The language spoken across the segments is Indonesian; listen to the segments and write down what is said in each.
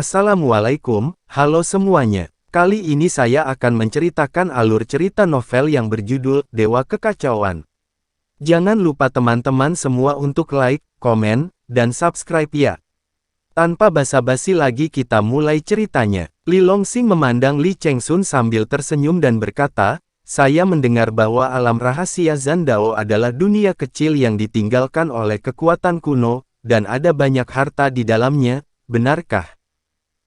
Assalamualaikum, halo semuanya. Kali ini saya akan menceritakan alur cerita novel yang berjudul Dewa Kekacauan. Jangan lupa teman-teman semua untuk like, komen, dan subscribe ya. Tanpa basa-basi lagi kita mulai ceritanya. Li Longsing memandang Li Chengsun sambil tersenyum dan berkata, saya mendengar bahwa alam rahasia Zandao adalah dunia kecil yang ditinggalkan oleh kekuatan kuno, dan ada banyak harta di dalamnya, benarkah?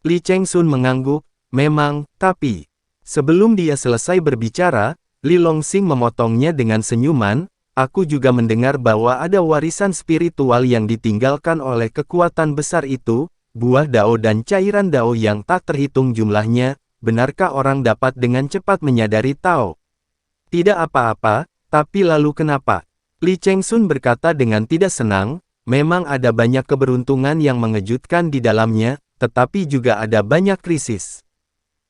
Li Chengsun mengangguk, memang, tapi... Sebelum dia selesai berbicara, Li Longsing memotongnya dengan senyuman, aku juga mendengar bahwa ada warisan spiritual yang ditinggalkan oleh kekuatan besar itu, buah dao dan cairan dao yang tak terhitung jumlahnya, benarkah orang dapat dengan cepat menyadari Tao? Tidak apa-apa, tapi lalu kenapa? Li Chengsun berkata dengan tidak senang, memang ada banyak keberuntungan yang mengejutkan di dalamnya, tetapi juga ada banyak krisis.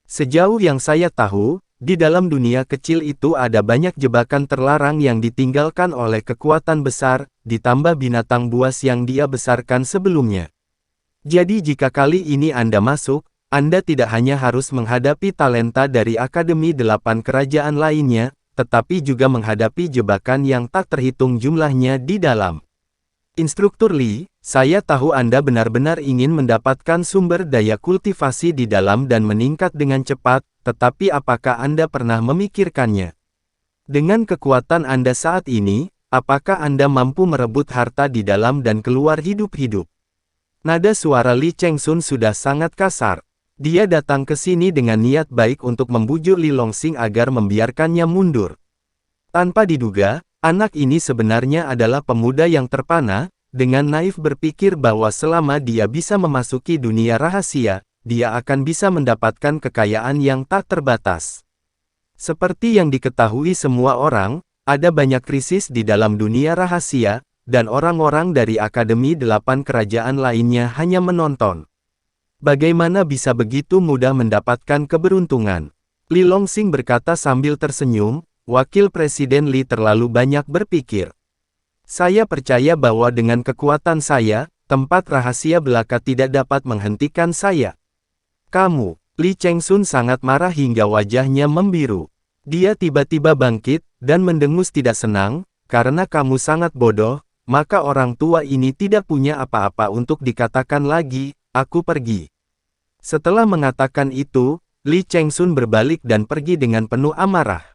Sejauh yang saya tahu, di dalam dunia kecil itu ada banyak jebakan terlarang yang ditinggalkan oleh kekuatan besar, ditambah binatang buas yang dia besarkan sebelumnya. Jadi jika kali ini Anda masuk, Anda tidak hanya harus menghadapi talenta dari Akademi 8 kerajaan lainnya, tetapi juga menghadapi jebakan yang tak terhitung jumlahnya di dalam. Instruktur Li, saya tahu Anda benar-benar ingin mendapatkan sumber daya kultivasi di dalam dan meningkat dengan cepat, tetapi apakah Anda pernah memikirkannya? Dengan kekuatan Anda saat ini, apakah Anda mampu merebut harta di dalam dan keluar hidup-hidup? Nada suara Li Chengsun sudah sangat kasar. Dia datang ke sini dengan niat baik untuk membujuk Li Longsing agar membiarkannya mundur. Tanpa diduga, anak ini sebenarnya adalah pemuda yang terpana, dengan naif berpikir bahwa selama dia bisa memasuki dunia rahasia, dia akan bisa mendapatkan kekayaan yang tak terbatas. Seperti yang diketahui semua orang, ada banyak krisis di dalam dunia rahasia, dan orang-orang dari Akademi 8 kerajaan lainnya hanya menonton. Bagaimana bisa begitu mudah mendapatkan keberuntungan? Li Longsing berkata sambil tersenyum, Wakil Presiden Li terlalu banyak berpikir. Saya percaya bahwa dengan kekuatan saya, tempat rahasia belaka tidak dapat menghentikan saya. Kamu, Li Chengsun sangat marah hingga wajahnya membiru. Dia tiba-tiba bangkit, dan mendengus tidak senang, karena kamu sangat bodoh, maka orang tua ini tidak punya apa-apa untuk dikatakan lagi, aku pergi. Setelah mengatakan itu, Li Chengsun berbalik dan pergi dengan penuh amarah.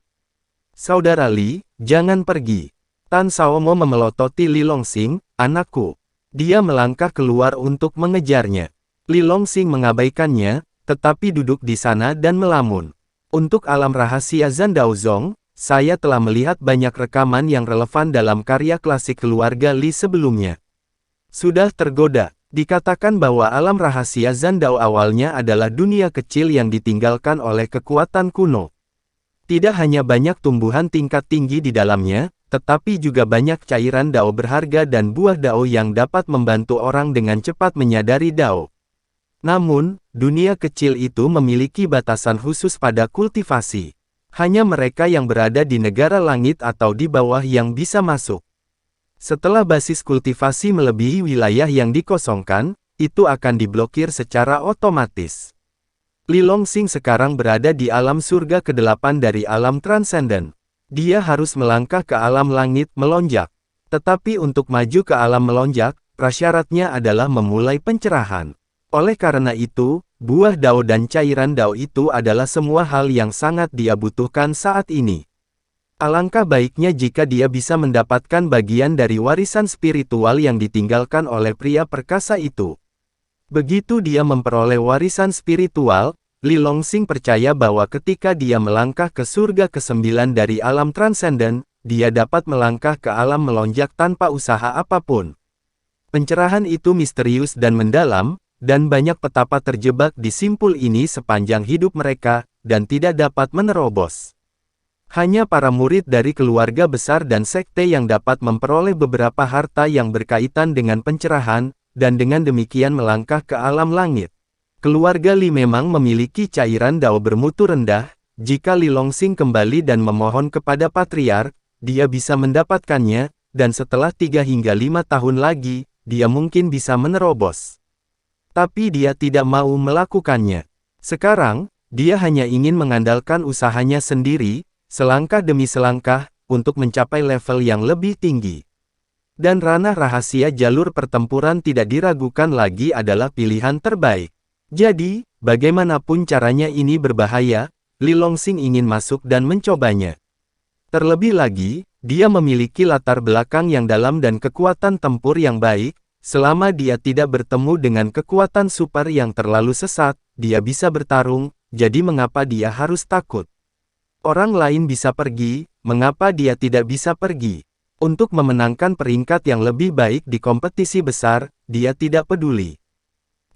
Saudara Li, jangan pergi. Tan Shaomo memelototi Li Longsing, anakku. Dia melangkah keluar untuk mengejarnya. Li Longsing mengabaikannya, tetapi duduk di sana dan melamun. Untuk alam rahasia Zandao Zong, saya telah melihat banyak rekaman yang relevan dalam karya klasik keluarga Li sebelumnya. Sudah tergoda. Dikatakan bahwa alam rahasia Zandao awalnya adalah dunia kecil yang ditinggalkan oleh kekuatan kuno. Tidak hanya banyak tumbuhan tingkat tinggi di dalamnya, tetapi juga banyak cairan dao berharga dan buah dao yang dapat membantu orang dengan cepat menyadari dao. Namun, dunia kecil itu memiliki batasan khusus pada kultivasi. Hanya mereka yang berada di negara langit atau di bawah yang bisa masuk. Setelah basis kultivasi melebihi wilayah yang dikosongkan, itu akan diblokir secara otomatis. Li Longsing sekarang berada di alam surga ke-8 dari alam transenden. Dia harus melangkah ke alam langit melonjak. Tetapi untuk maju ke alam melonjak, prasyaratnya adalah memulai pencerahan. Oleh karena itu, buah dao dan cairan dao itu adalah semua hal yang sangat dia butuhkan saat ini. Alangkah baiknya jika dia bisa mendapatkan bagian dari warisan spiritual yang ditinggalkan oleh pria perkasa itu. Begitu dia memperoleh warisan spiritual, Li Longsing percaya bahwa ketika dia melangkah ke surga ke-9 dari alam transenden, dia dapat melangkah ke alam melonjak tanpa usaha apapun. Pencerahan itu misterius dan mendalam, dan banyak petapa terjebak di simpul ini sepanjang hidup mereka, dan tidak dapat menerobos. Hanya para murid dari keluarga besar dan sekte yang dapat memperoleh beberapa harta yang berkaitan dengan pencerahan, dan dengan demikian melangkah ke alam langit. Keluarga Li memang memiliki cairan dao bermutu rendah, jika Li Longsing kembali dan memohon kepada patriark, dia bisa mendapatkannya, dan setelah 3 hingga 5 tahun lagi, dia mungkin bisa menerobos. Tapi dia tidak mau melakukannya. Sekarang, dia hanya ingin mengandalkan usahanya sendiri, selangkah demi selangkah, untuk mencapai level yang lebih tinggi. Dan ranah rahasia jalur pertempuran tidak diragukan lagi adalah pilihan terbaik. Jadi, bagaimanapun caranya ini berbahaya, Li Longsing ingin masuk dan mencobanya. Terlebih lagi, dia memiliki latar belakang yang dalam dan kekuatan tempur yang baik. Selama dia tidak bertemu dengan kekuatan super yang terlalu sesat, dia bisa bertarung, jadi mengapa dia harus takut? Orang lain bisa pergi, mengapa dia tidak bisa pergi? Untuk memenangkan peringkat yang lebih baik di kompetisi besar, dia tidak peduli.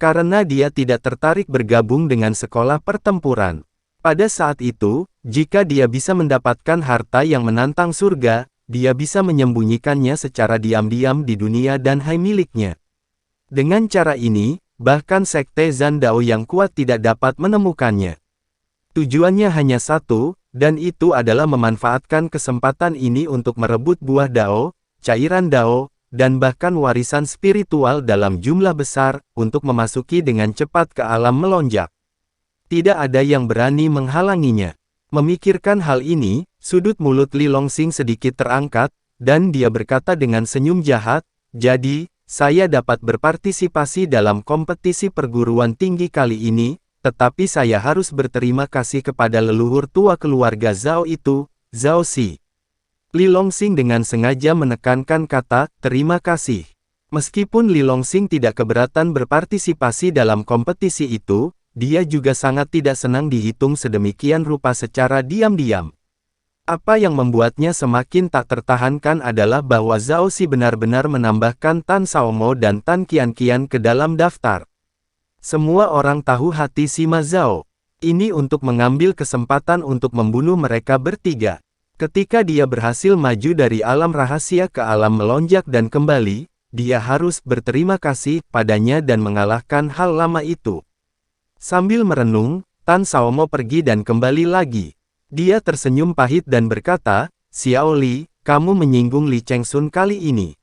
Karena dia tidak tertarik bergabung dengan sekolah pertempuran. Pada saat itu, jika dia bisa mendapatkan harta yang menantang surga, dia bisa menyembunyikannya secara diam-diam di dunia dan hai miliknya. Dengan cara ini, bahkan sekte Zandao yang kuat tidak dapat menemukannya. Tujuannya hanya satu, dan itu adalah memanfaatkan kesempatan ini untuk merebut buah Dao, cairan Dao, dan bahkan warisan spiritual dalam jumlah besar, untuk memasuki dengan cepat ke alam melonjak. Tidak ada yang berani menghalanginya. Memikirkan hal ini, sudut mulut Li Longsing sedikit terangkat, dan dia berkata dengan senyum jahat, "Jadi, saya dapat berpartisipasi dalam kompetisi perguruan tinggi kali ini, tetapi saya harus berterima kasih kepada leluhur tua keluarga Zhao itu, Zhao Xi." Li Longsing dengan sengaja menekankan kata, "terima kasih." Meskipun Li Longsing tidak keberatan berpartisipasi dalam kompetisi itu, dia juga sangat tidak senang dihitung sedemikian rupa secara diam-diam. Apa yang membuatnya semakin tak tertahankan adalah bahwa Zhao Xi benar-benar menambahkan Tan Xiaomo dan Tan Qianqian ke dalam daftar. Semua orang tahu hati Sima Zhao. Ini untuk mengambil kesempatan untuk membunuh mereka bertiga. Ketika dia berhasil maju dari alam rahasia ke alam melonjak dan kembali, dia harus berterima kasih padanya dan mengalahkan hal lama itu. Sambil merenung, Tan Xiaomo pergi dan kembali lagi. Dia tersenyum pahit dan berkata, "Xiao Li, kamu menyinggung Li Chengsun kali ini.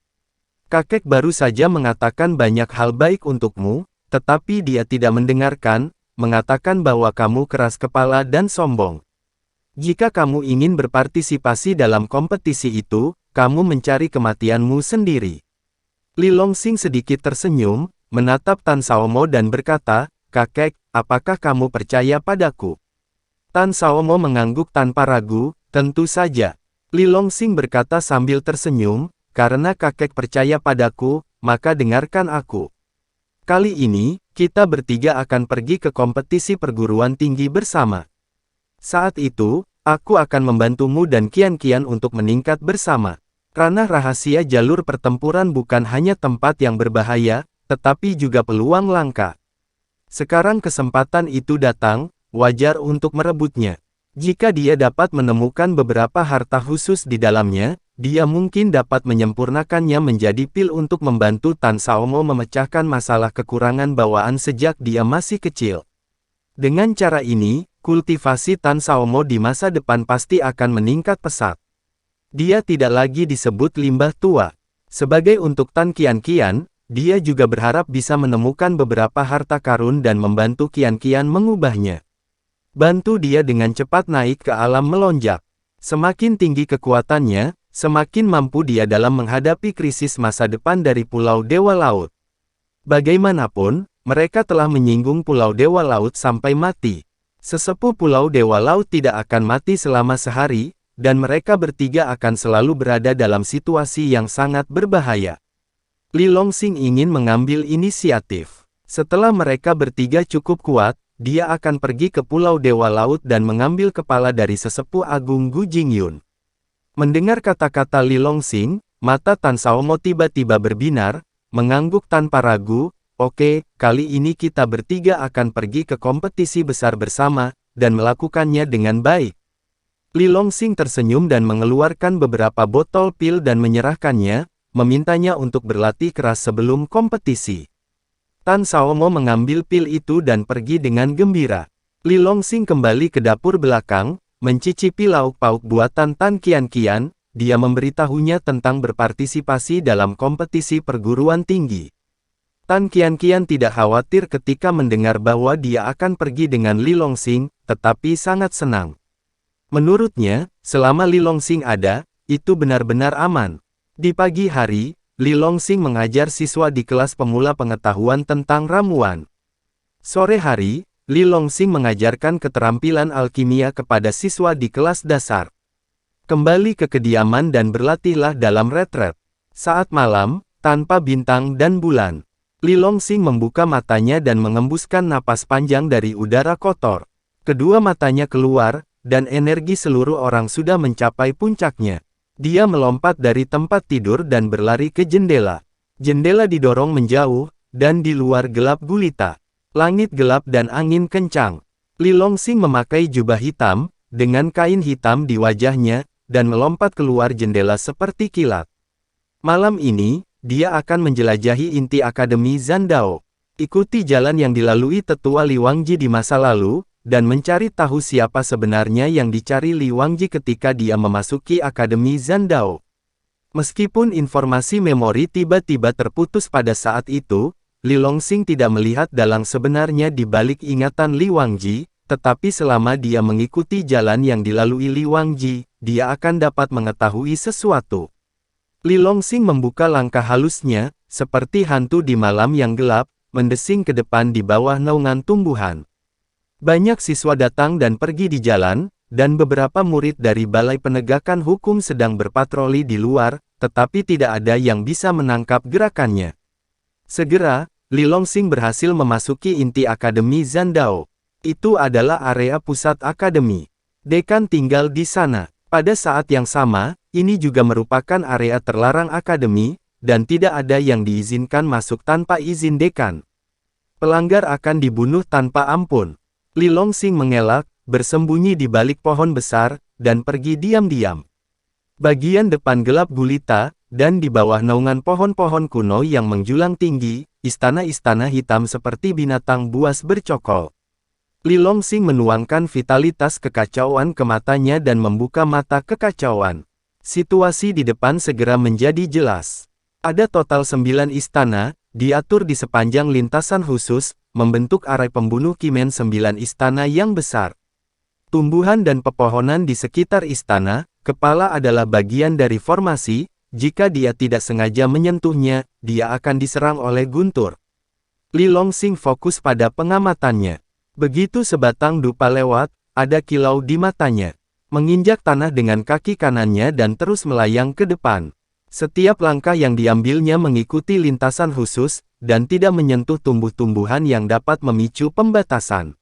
Kakek baru saja mengatakan banyak hal baik untukmu, tetapi dia tidak mendengarkan, mengatakan bahwa kamu keras kepala dan sombong. Jika kamu ingin berpartisipasi dalam kompetisi itu, kamu mencari kematianmu sendiri." Li Longsing sedikit tersenyum, menatap Tan Xiaomo dan berkata, "Kakek, apakah kamu percaya padaku?" Tan Xiaomo mengangguk tanpa ragu, "Tentu saja." Li Longsing berkata sambil tersenyum, "Karena kakek percaya padaku, maka dengarkan aku. Kali ini, kita bertiga akan pergi ke kompetisi perguruan tinggi bersama. Saat itu, aku akan membantumu dan Qianqian untuk meningkat bersama. Ranah rahasia jalur pertempuran bukan hanya tempat yang berbahaya, tetapi juga peluang langka. Sekarang kesempatan itu datang, wajar untuk merebutnya. Jika dia dapat menemukan beberapa harta khusus di dalamnya, dia mungkin dapat menyempurnakannya menjadi pil untuk membantu Tan Xiaomo memecahkan masalah kekurangan bawaan sejak dia masih kecil. Dengan cara ini, kultivasi Tan Xiaomo di masa depan pasti akan meningkat pesat. Dia tidak lagi disebut limbah tua. Sebagai untuk Tan Qianqian, dia juga berharap bisa menemukan beberapa harta karun dan membantu Qianqian mengubahnya. Bantu dia dengan cepat naik ke alam melonjak. Semakin tinggi kekuatannya, semakin mampu dia dalam menghadapi krisis masa depan dari Pulau Dewa Laut. Bagaimanapun, mereka telah menyinggung Pulau Dewa Laut sampai mati. Sesepuh Pulau Dewa Laut tidak akan mati selama sehari, dan mereka bertiga akan selalu berada dalam situasi yang sangat berbahaya. Li Longsing ingin mengambil inisiatif. Setelah mereka bertiga cukup kuat, dia akan pergi ke Pulau Dewa Laut dan mengambil kepala dari sesepuh agung Gu Jingyun. Mendengar kata-kata Li Longsing, mata Tan Xiaomo tiba-tiba berbinar, mengangguk tanpa ragu, "Oke, kali ini kita bertiga akan pergi ke kompetisi besar bersama, dan melakukannya dengan baik." Li Longsing tersenyum dan mengeluarkan beberapa botol pil dan menyerahkannya, memintanya untuk berlatih keras sebelum kompetisi. Tan Xiaomo mengambil pil itu dan pergi dengan gembira. Li Longsing kembali ke dapur belakang, mencicipi lauk pauk buatan Tan Qianqian, dia memberitahunya tentang berpartisipasi dalam kompetisi perguruan tinggi. Tan Qianqian tidak khawatir ketika mendengar bahwa dia akan pergi dengan Li Longxing, tetapi sangat senang. Menurutnya, selama Li Longxing ada, itu benar-benar aman. Di pagi hari, Li Longxing mengajar siswa di kelas pemula pengetahuan tentang ramuan. Sore hari, Li Longxing mengajarkan keterampilan alkimia kepada siswa di kelas dasar. Kembali ke kediaman dan berlatihlah dalam retret. Saat malam, tanpa bintang dan bulan, Li Longxing membuka matanya dan mengembuskan napas panjang dari udara kotor. Kedua matanya keluar, dan energi seluruh orang sudah mencapai puncaknya. Dia melompat dari tempat tidur dan berlari ke jendela. Jendela didorong menjauh, dan di luar gelap gulita. Langit gelap dan angin kencang. Li Longxing memakai jubah hitam, dengan kain hitam di wajahnya, dan melompat keluar jendela seperti kilat. Malam ini, dia akan menjelajahi inti Akademi Zandao. Ikuti jalan yang dilalui tetua Li Wangji di masa lalu, dan mencari tahu siapa sebenarnya yang dicari Li Wangji ketika dia memasuki Akademi Zandao. Meskipun informasi memori tiba-tiba terputus pada saat itu, Li Longxing tidak melihat dalang sebenarnya di balik ingatan Li Wangji, tetapi selama dia mengikuti jalan yang dilalui Li Wangji, dia akan dapat mengetahui sesuatu. Li Longxing membuka langkah halusnya, seperti hantu di malam yang gelap, mendesing ke depan di bawah naungan tumbuhan. Banyak siswa datang dan pergi di jalan, dan beberapa murid dari Balai Penegakan Hukum sedang berpatroli di luar, tetapi tidak ada yang bisa menangkap gerakannya. Segera, Li Longxing berhasil memasuki inti Akademi Zandao. Itu adalah area pusat akademi. Dekan tinggal di sana. Pada saat yang sama, ini juga merupakan area terlarang akademi, dan tidak ada yang diizinkan masuk tanpa izin dekan. Pelanggar akan dibunuh tanpa ampun. Li Longxing mengelak, bersembunyi di balik pohon besar, dan pergi diam-diam. Bagian depan gelap gulita, dan di bawah naungan pohon-pohon kuno yang menjulang tinggi, istana-istana hitam seperti binatang buas bercokol. Li Longxing menuangkan vitalitas kekacauan ke matanya dan membuka mata kekacauan. Situasi di depan segera menjadi jelas. Ada total 9 istana, diatur di sepanjang lintasan khusus, membentuk arai pembunuh Qimen 9 istana yang besar. Tumbuhan dan pepohonan di sekitar istana, kepala adalah bagian dari formasi, jika dia tidak sengaja menyentuhnya, dia akan diserang oleh guntur. Li Longxing fokus pada pengamatannya. Begitu sebatang dupa lewat, ada kilau di matanya. Menginjak tanah dengan kaki kanannya dan terus melayang ke depan. Setiap langkah yang diambilnya mengikuti lintasan khusus, dan tidak menyentuh tumbuh-tumbuhan yang dapat memicu pembatasan.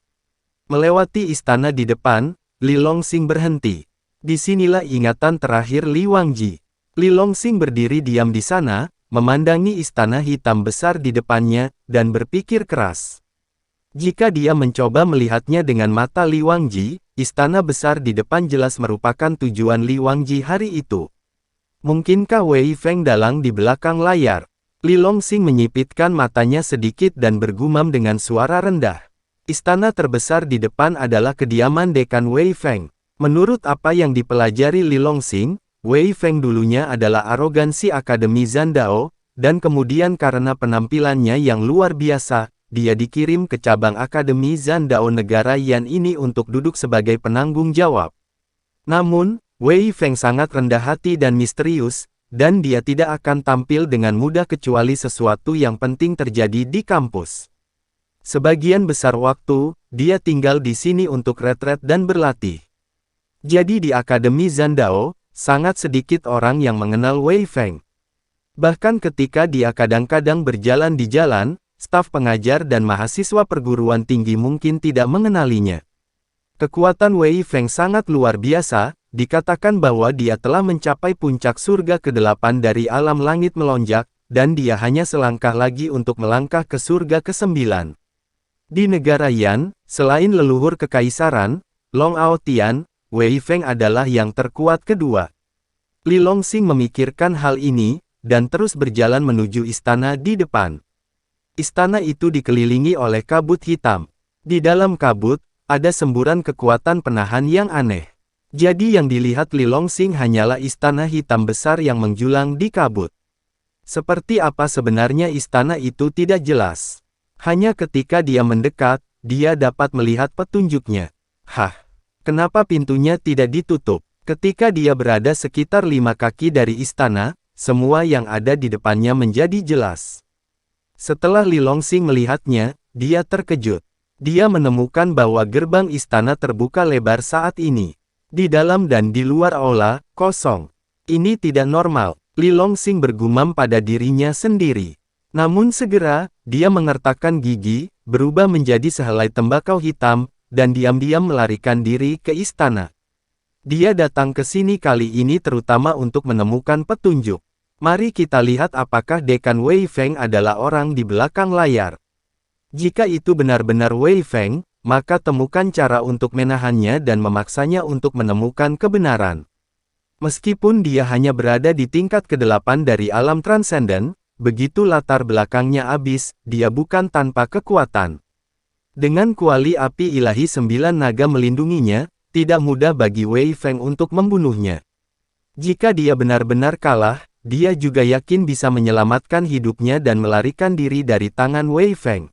Melewati istana di depan, Li Longxing berhenti. Disinilah ingatan terakhir Li Wangji. Li Longxing berdiri diam di sana, memandangi istana hitam besar di depannya, dan berpikir keras. Jika dia mencoba melihatnya dengan mata Li Wangji, istana besar di depan jelas merupakan tujuan Li Wangji hari itu. Mungkinkah Wei Feng dalang di belakang layar? Li Longxing menyipitkan matanya sedikit dan bergumam dengan suara rendah. Istana terbesar di depan adalah kediaman dekan Wei Feng. Menurut apa yang dipelajari Li Longxing, Wei Feng dulunya adalah arogansi Akademi Zandao, dan kemudian karena penampilannya yang luar biasa, dia dikirim ke cabang Akademi Zandao negara Yan ini untuk duduk sebagai penanggung jawab. Namun, Wei Feng sangat rendah hati dan misterius, dan dia tidak akan tampil dengan mudah kecuali sesuatu yang penting terjadi di kampus. Sebagian besar waktu, dia tinggal di sini untuk retret dan berlatih. Jadi di Akademi Zandao, sangat sedikit orang yang mengenal Wei Feng. Bahkan ketika dia kadang-kadang berjalan di jalan, staf pengajar dan mahasiswa perguruan tinggi mungkin tidak mengenalinya. Kekuatan Wei Feng sangat luar biasa. Dikatakan bahwa dia telah mencapai puncak surga ke-8 dari alam langit melonjak, dan dia hanya selangkah lagi untuk melangkah ke surga ke-9. Di negara Yan, selain leluhur kekaisaran, Long Ao Tian, Wei Feng adalah yang terkuat kedua. Li Longxing memikirkan hal ini, dan terus berjalan menuju istana di depan. Istana itu dikelilingi oleh kabut hitam. Di dalam kabut, ada semburan kekuatan penahan yang aneh. Jadi yang dilihat Li Longxing hanyalah istana hitam besar yang menjulang di kabut. Seperti apa sebenarnya istana itu tidak jelas. Hanya ketika dia mendekat, dia dapat melihat petunjuknya. Hah, kenapa pintunya tidak ditutup? Ketika dia berada sekitar 5 kaki dari istana, semua yang ada di depannya menjadi jelas. Setelah Li Longsing melihatnya, dia terkejut. Dia menemukan bahwa gerbang istana terbuka lebar saat ini. Di dalam dan di luar aula, kosong. Ini tidak normal, Li Longsing bergumam pada dirinya sendiri. Namun segera, dia mengertakkan gigi, berubah menjadi sehelai tembakau hitam, dan diam-diam melarikan diri ke istana. Dia datang ke sini kali ini terutama untuk menemukan petunjuk. Mari kita lihat apakah Dekan Wei Feng adalah orang di belakang layar. Jika itu benar-benar Wei Feng, maka temukan cara untuk menahannya dan memaksanya untuk menemukan kebenaran. Meskipun dia hanya berada di tingkat ke-8 dari alam transenden, begitu latar belakangnya abis, dia bukan tanpa kekuatan. Dengan kuali api ilahi 9 naga melindunginya, tidak mudah bagi Wei Feng untuk membunuhnya. Jika dia benar-benar kalah, dia juga yakin bisa menyelamatkan hidupnya dan melarikan diri dari tangan Wei Feng.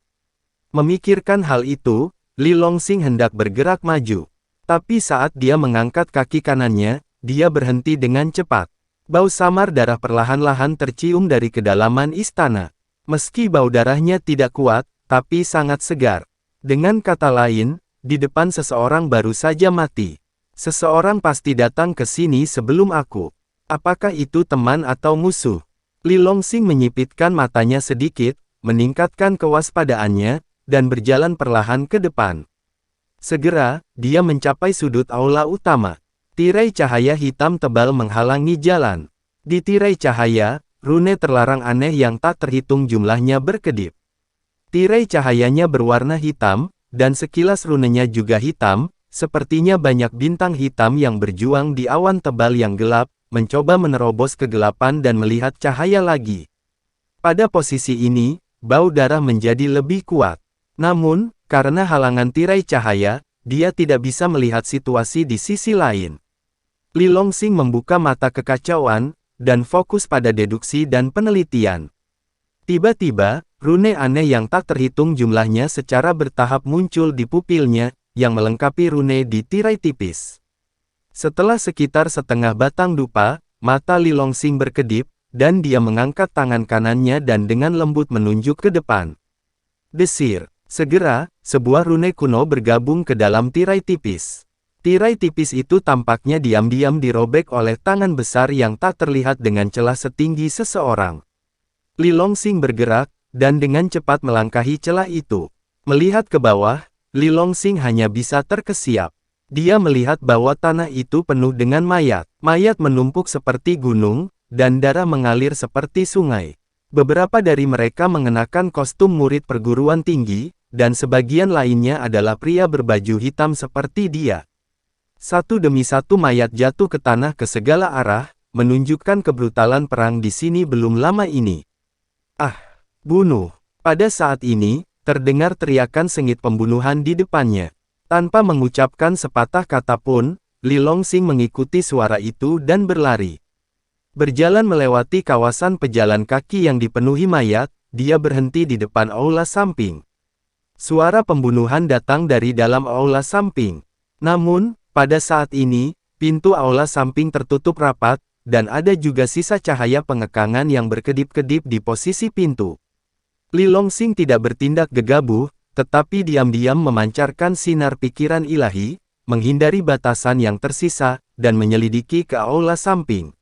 Memikirkan hal itu, Li Longsing hendak bergerak maju. Tapi saat dia mengangkat kaki kanannya, dia berhenti dengan cepat. Bau samar darah perlahan-lahan tercium dari kedalaman istana. Meski bau darahnya tidak kuat, tapi sangat segar. Dengan kata lain, di depan seseorang baru saja mati. Seseorang pasti datang ke sini sebelum aku. Apakah itu teman atau musuh? Li Longsing menyipitkan matanya sedikit, meningkatkan kewaspadaannya, dan berjalan perlahan ke depan. Segera, dia mencapai sudut aula utama. Tirai cahaya hitam tebal menghalangi jalan. Di tirai cahaya, rune terlarang aneh yang tak terhitung jumlahnya berkedip. Tirai cahayanya berwarna hitam, dan sekilas runenya juga hitam, sepertinya banyak bintang hitam yang berjuang di awan tebal yang gelap, mencoba menerobos kegelapan dan melihat cahaya lagi. Pada posisi ini, bau darah menjadi lebih kuat. Namun, karena halangan tirai cahaya, dia tidak bisa melihat situasi di sisi lain. Li Longsing membuka mata kekacauan, dan fokus pada deduksi dan penelitian. Tiba-tiba, rune aneh yang tak terhitung jumlahnya secara bertahap muncul di pupilnya, yang melengkapi rune di tirai tipis. Setelah sekitar setengah batang dupa, mata Li Longsing berkedip, dan dia mengangkat tangan kanannya dan dengan lembut menunjuk ke depan. Desir. Segera, sebuah rune kuno bergabung ke dalam tirai tipis. Tirai tipis itu tampaknya diam-diam dirobek oleh tangan besar yang tak terlihat dengan celah setinggi seseorang. Li Longsing bergerak, dan dengan cepat melangkahi celah itu. Melihat ke bawah, Li Longsing hanya bisa terkesiap. Dia melihat bahwa tanah itu penuh dengan mayat. Mayat menumpuk seperti gunung, dan darah mengalir seperti sungai. Beberapa dari mereka mengenakan kostum murid perguruan tinggi, dan sebagian lainnya adalah pria berbaju hitam seperti dia. Satu demi satu mayat jatuh ke tanah ke segala arah, menunjukkan kebrutalan perang di sini belum lama ini. Ah, bunuh. Pada saat ini, terdengar teriakan sengit pembunuhan di depannya. Tanpa mengucapkan sepatah kata pun, Li Longsing mengikuti suara itu dan berlari. Berjalan melewati kawasan pejalan kaki yang dipenuhi mayat, dia berhenti di depan aula samping. Suara pembunuhan datang dari dalam aula samping. Namun, pada saat ini, pintu aula samping tertutup rapat, dan ada juga sisa cahaya pengekangan yang berkedip-kedip di posisi pintu. Li Longsing tidak bertindak gegabah, tetapi diam-diam memancarkan sinar pikiran ilahi, menghindari batasan yang tersisa, dan menyelidiki ke aula samping.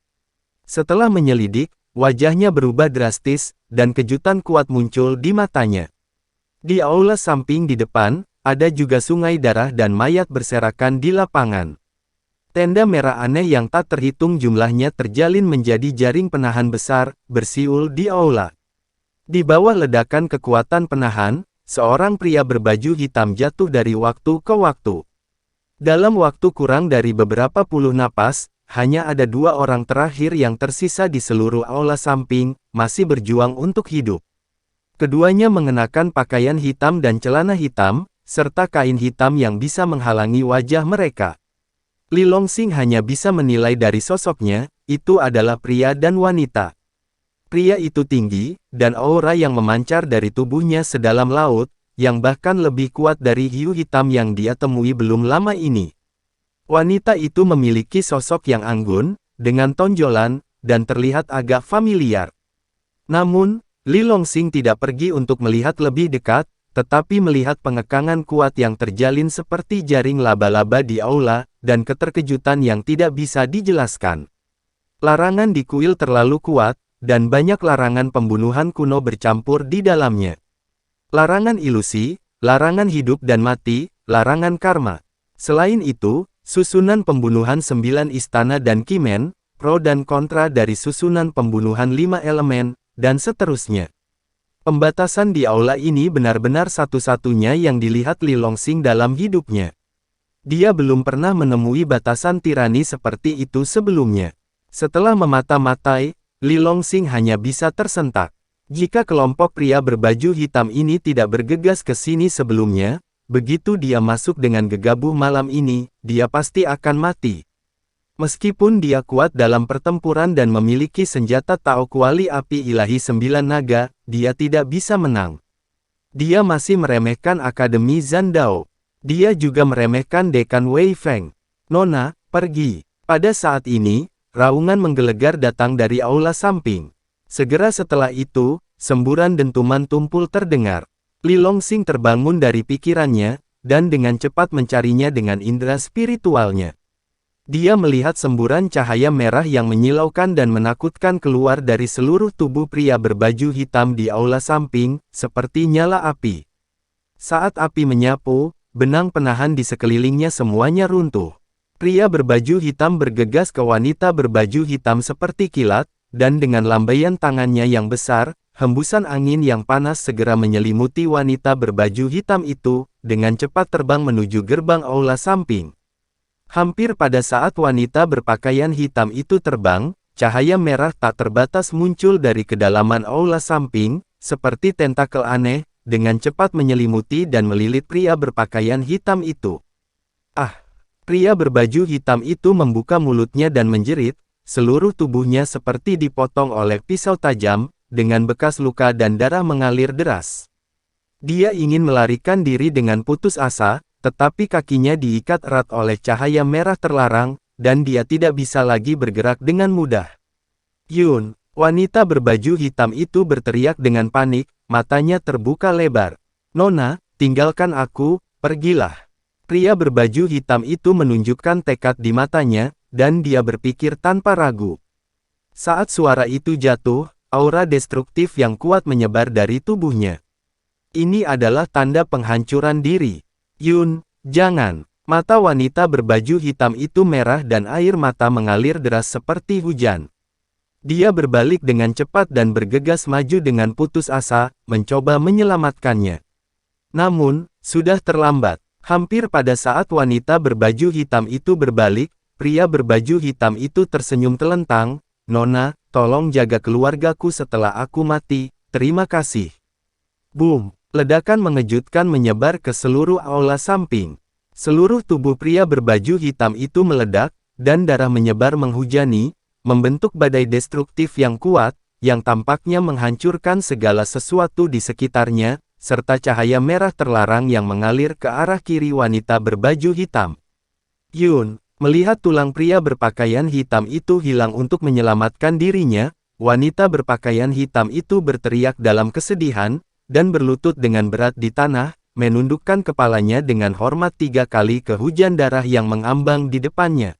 Setelah menyelidik, wajahnya berubah drastis, dan kejutan kuat muncul di matanya. Di aula samping di depan, ada juga sungai darah dan mayat berserakan di lapangan. Tenda merah aneh yang tak terhitung jumlahnya terjalin menjadi jaring penahan besar, bersiul di aula. Di bawah ledakan kekuatan penahan, seorang pria berbaju hitam jatuh dari waktu ke waktu. Dalam waktu kurang dari beberapa puluh napas, hanya ada 2 orang terakhir yang tersisa di seluruh aula samping, masih berjuang untuk hidup. Keduanya mengenakan pakaian hitam dan celana hitam, serta kain hitam yang bisa menghalangi wajah mereka. Li Longsing hanya bisa menilai dari sosoknya, itu adalah pria dan wanita. Pria itu tinggi, dan aura yang memancar dari tubuhnya sedalam laut, yang bahkan lebih kuat dari hiu hitam yang dia temui belum lama ini. Wanita itu memiliki sosok yang anggun, dengan tonjolan, dan terlihat agak familiar. Namun, Li Longsing tidak pergi untuk melihat lebih dekat, tetapi melihat pengekangan kuat yang terjalin seperti jaring laba-laba di aula, dan keterkejutan yang tidak bisa dijelaskan. Larangan di kuil terlalu kuat, dan banyak larangan pembunuhan kuno bercampur di dalamnya. Larangan ilusi, larangan hidup dan mati, larangan karma. Selain itu, susunan pembunuhan 9 istana dan kimen, pro dan kontra dari susunan pembunuhan 5 elemen, dan seterusnya. Pembatasan di aula ini benar-benar satu-satunya yang dilihat Li Longsing dalam hidupnya. Dia belum pernah menemui batasan tirani seperti itu sebelumnya. Setelah memata-matai, Li Longsing hanya bisa tersentak. Jika kelompok pria berbaju hitam ini tidak bergegas ke sini sebelumnya, begitu dia masuk dengan gegabah malam ini, dia pasti akan mati. Meskipun dia kuat dalam pertempuran dan memiliki senjata Tao Kuali Api Ilahi 9 Naga, dia tidak bisa menang. Dia masih meremehkan Akademi Zandao. Dia juga meremehkan Dekan Wei Feng. Nona, pergi. Pada saat ini, raungan menggelegar datang dari aula samping. Segera setelah itu, semburan dentuman tumpul terdengar. Li Longsing terbangun dari pikirannya, dan dengan cepat mencarinya dengan indera spiritualnya. Dia melihat semburan cahaya merah yang menyilaukan dan menakutkan keluar dari seluruh tubuh pria berbaju hitam di aula samping, seperti nyala api. Saat api menyapu, benang penahan di sekelilingnya semuanya runtuh. Pria berbaju hitam bergegas ke wanita berbaju hitam seperti kilat, dan dengan lambaian tangannya yang besar, hembusan angin yang panas segera menyelimuti wanita berbaju hitam itu, dengan cepat terbang menuju gerbang aula samping. Hampir pada saat wanita berpakaian hitam itu terbang, cahaya merah tak terbatas muncul dari kedalaman aula samping, seperti tentakel aneh, dengan cepat menyelimuti dan melilit pria berpakaian hitam itu. Ah! Pria berbaju hitam itu membuka mulutnya dan menjerit, seluruh tubuhnya seperti dipotong oleh pisau tajam, dengan bekas luka dan darah mengalir deras. Dia ingin melarikan diri dengan putus asa, tetapi kakinya diikat erat oleh cahaya merah terlarang, dan dia tidak bisa lagi bergerak dengan mudah. Yun, wanita berbaju hitam itu berteriak dengan panik, matanya terbuka lebar. Nona, tinggalkan aku, pergilah. Pria berbaju hitam itu menunjukkan tekad di matanya, dan dia berpikir tanpa ragu. Saat suara itu jatuh, aura destruktif yang kuat menyebar dari tubuhnya. Ini adalah tanda penghancuran diri. Yun, jangan. Mata wanita berbaju hitam itu merah dan air mata mengalir deras seperti hujan. Dia berbalik dengan cepat dan bergegas maju dengan putus asa, mencoba menyelamatkannya. Namun, sudah terlambat. Hampir pada saat wanita berbaju hitam itu berbalik, pria berbaju hitam itu tersenyum telentang, Nona, tolong jaga keluargaku setelah aku mati, terima kasih. Boom! Ledakan mengejutkan menyebar ke seluruh aula samping. Seluruh tubuh pria berbaju hitam itu meledak, dan darah menyebar menghujani, membentuk badai destruktif yang kuat, yang tampaknya menghancurkan segala sesuatu di sekitarnya, serta cahaya merah terlarang yang mengalir ke arah kiri wanita berbaju hitam. Yun, melihat tulang pria berpakaian hitam itu hilang untuk menyelamatkan dirinya, wanita berpakaian hitam itu berteriak dalam kesedihan, dan berlutut dengan berat di tanah, menundukkan kepalanya dengan hormat 3 kali ke hujan darah yang mengambang di depannya.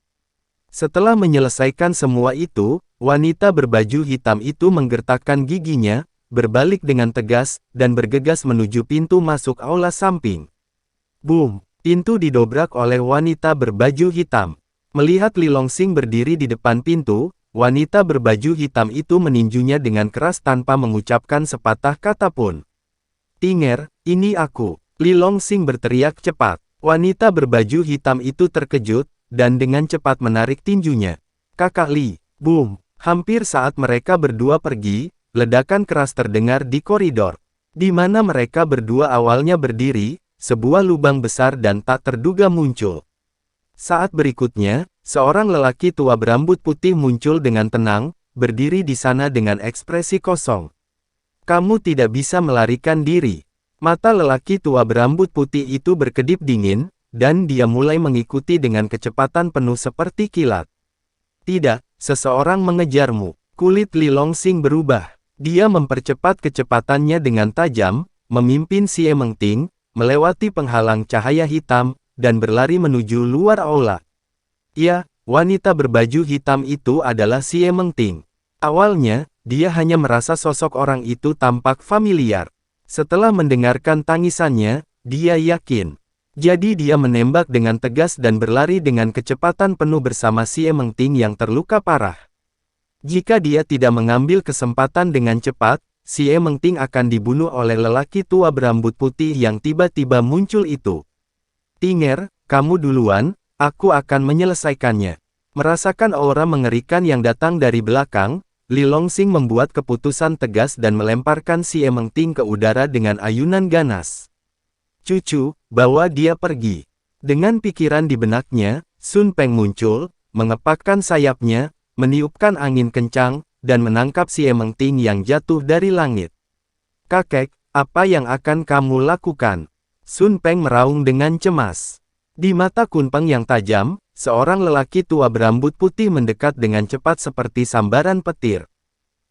Setelah menyelesaikan semua itu, wanita berbaju hitam itu menggertakkan giginya, berbalik dengan tegas, dan bergegas menuju pintu masuk aula samping. Boom! Pintu didobrak oleh wanita berbaju hitam. Melihat Li Longsing berdiri di depan pintu, wanita berbaju hitam itu meninjunya dengan keras tanpa mengucapkan sepatah kata pun. Tinger, ini aku. Li Longsing berteriak cepat. Wanita berbaju hitam itu terkejut, dan dengan cepat menarik tinjunya. Kakak Li, boom! Hampir saat mereka berdua pergi, ledakan keras terdengar di koridor. Di mana mereka berdua awalnya berdiri, sebuah lubang besar dan tak terduga muncul. Saat berikutnya, seorang lelaki tua berambut putih muncul dengan tenang, berdiri di sana dengan ekspresi kosong. Kamu tidak bisa melarikan diri. Mata lelaki tua berambut putih itu berkedip dingin, dan dia mulai mengikuti dengan kecepatan penuh seperti kilat. Tidak, seseorang mengejarmu. Kulit Li Longsing berubah. Dia mempercepat kecepatannya dengan tajam, memimpin Xie Mengting, melewati penghalang cahaya hitam, dan berlari menuju luar aula. Ya, wanita berbaju hitam itu adalah Xie Mengting. Awalnya, dia hanya merasa sosok orang itu tampak familiar. Setelah mendengarkan tangisannya, dia yakin. Jadi dia menembak dengan tegas dan berlari dengan kecepatan penuh bersama Xie Mengting yang terluka parah. Jika dia tidak mengambil kesempatan dengan cepat, Xie Mengting akan dibunuh oleh lelaki tua berambut putih yang tiba-tiba muncul itu. Tinger, kamu duluan, aku akan menyelesaikannya. Merasakan aura mengerikan yang datang dari belakang, Li Longsing membuat keputusan tegas dan melemparkan Xie Mengting ke udara dengan ayunan ganas. Cucu, bawa dia pergi. Dengan pikiran di benaknya, Sun Peng muncul, mengepakkan sayapnya, meniupkan angin kencang, dan menangkap Xie Mengting yang jatuh dari langit. Kakek, apa yang akan kamu lakukan? Sun Peng meraung dengan cemas. Di mata Kun Peng yang tajam, seorang lelaki tua berambut putih mendekat dengan cepat seperti sambaran petir.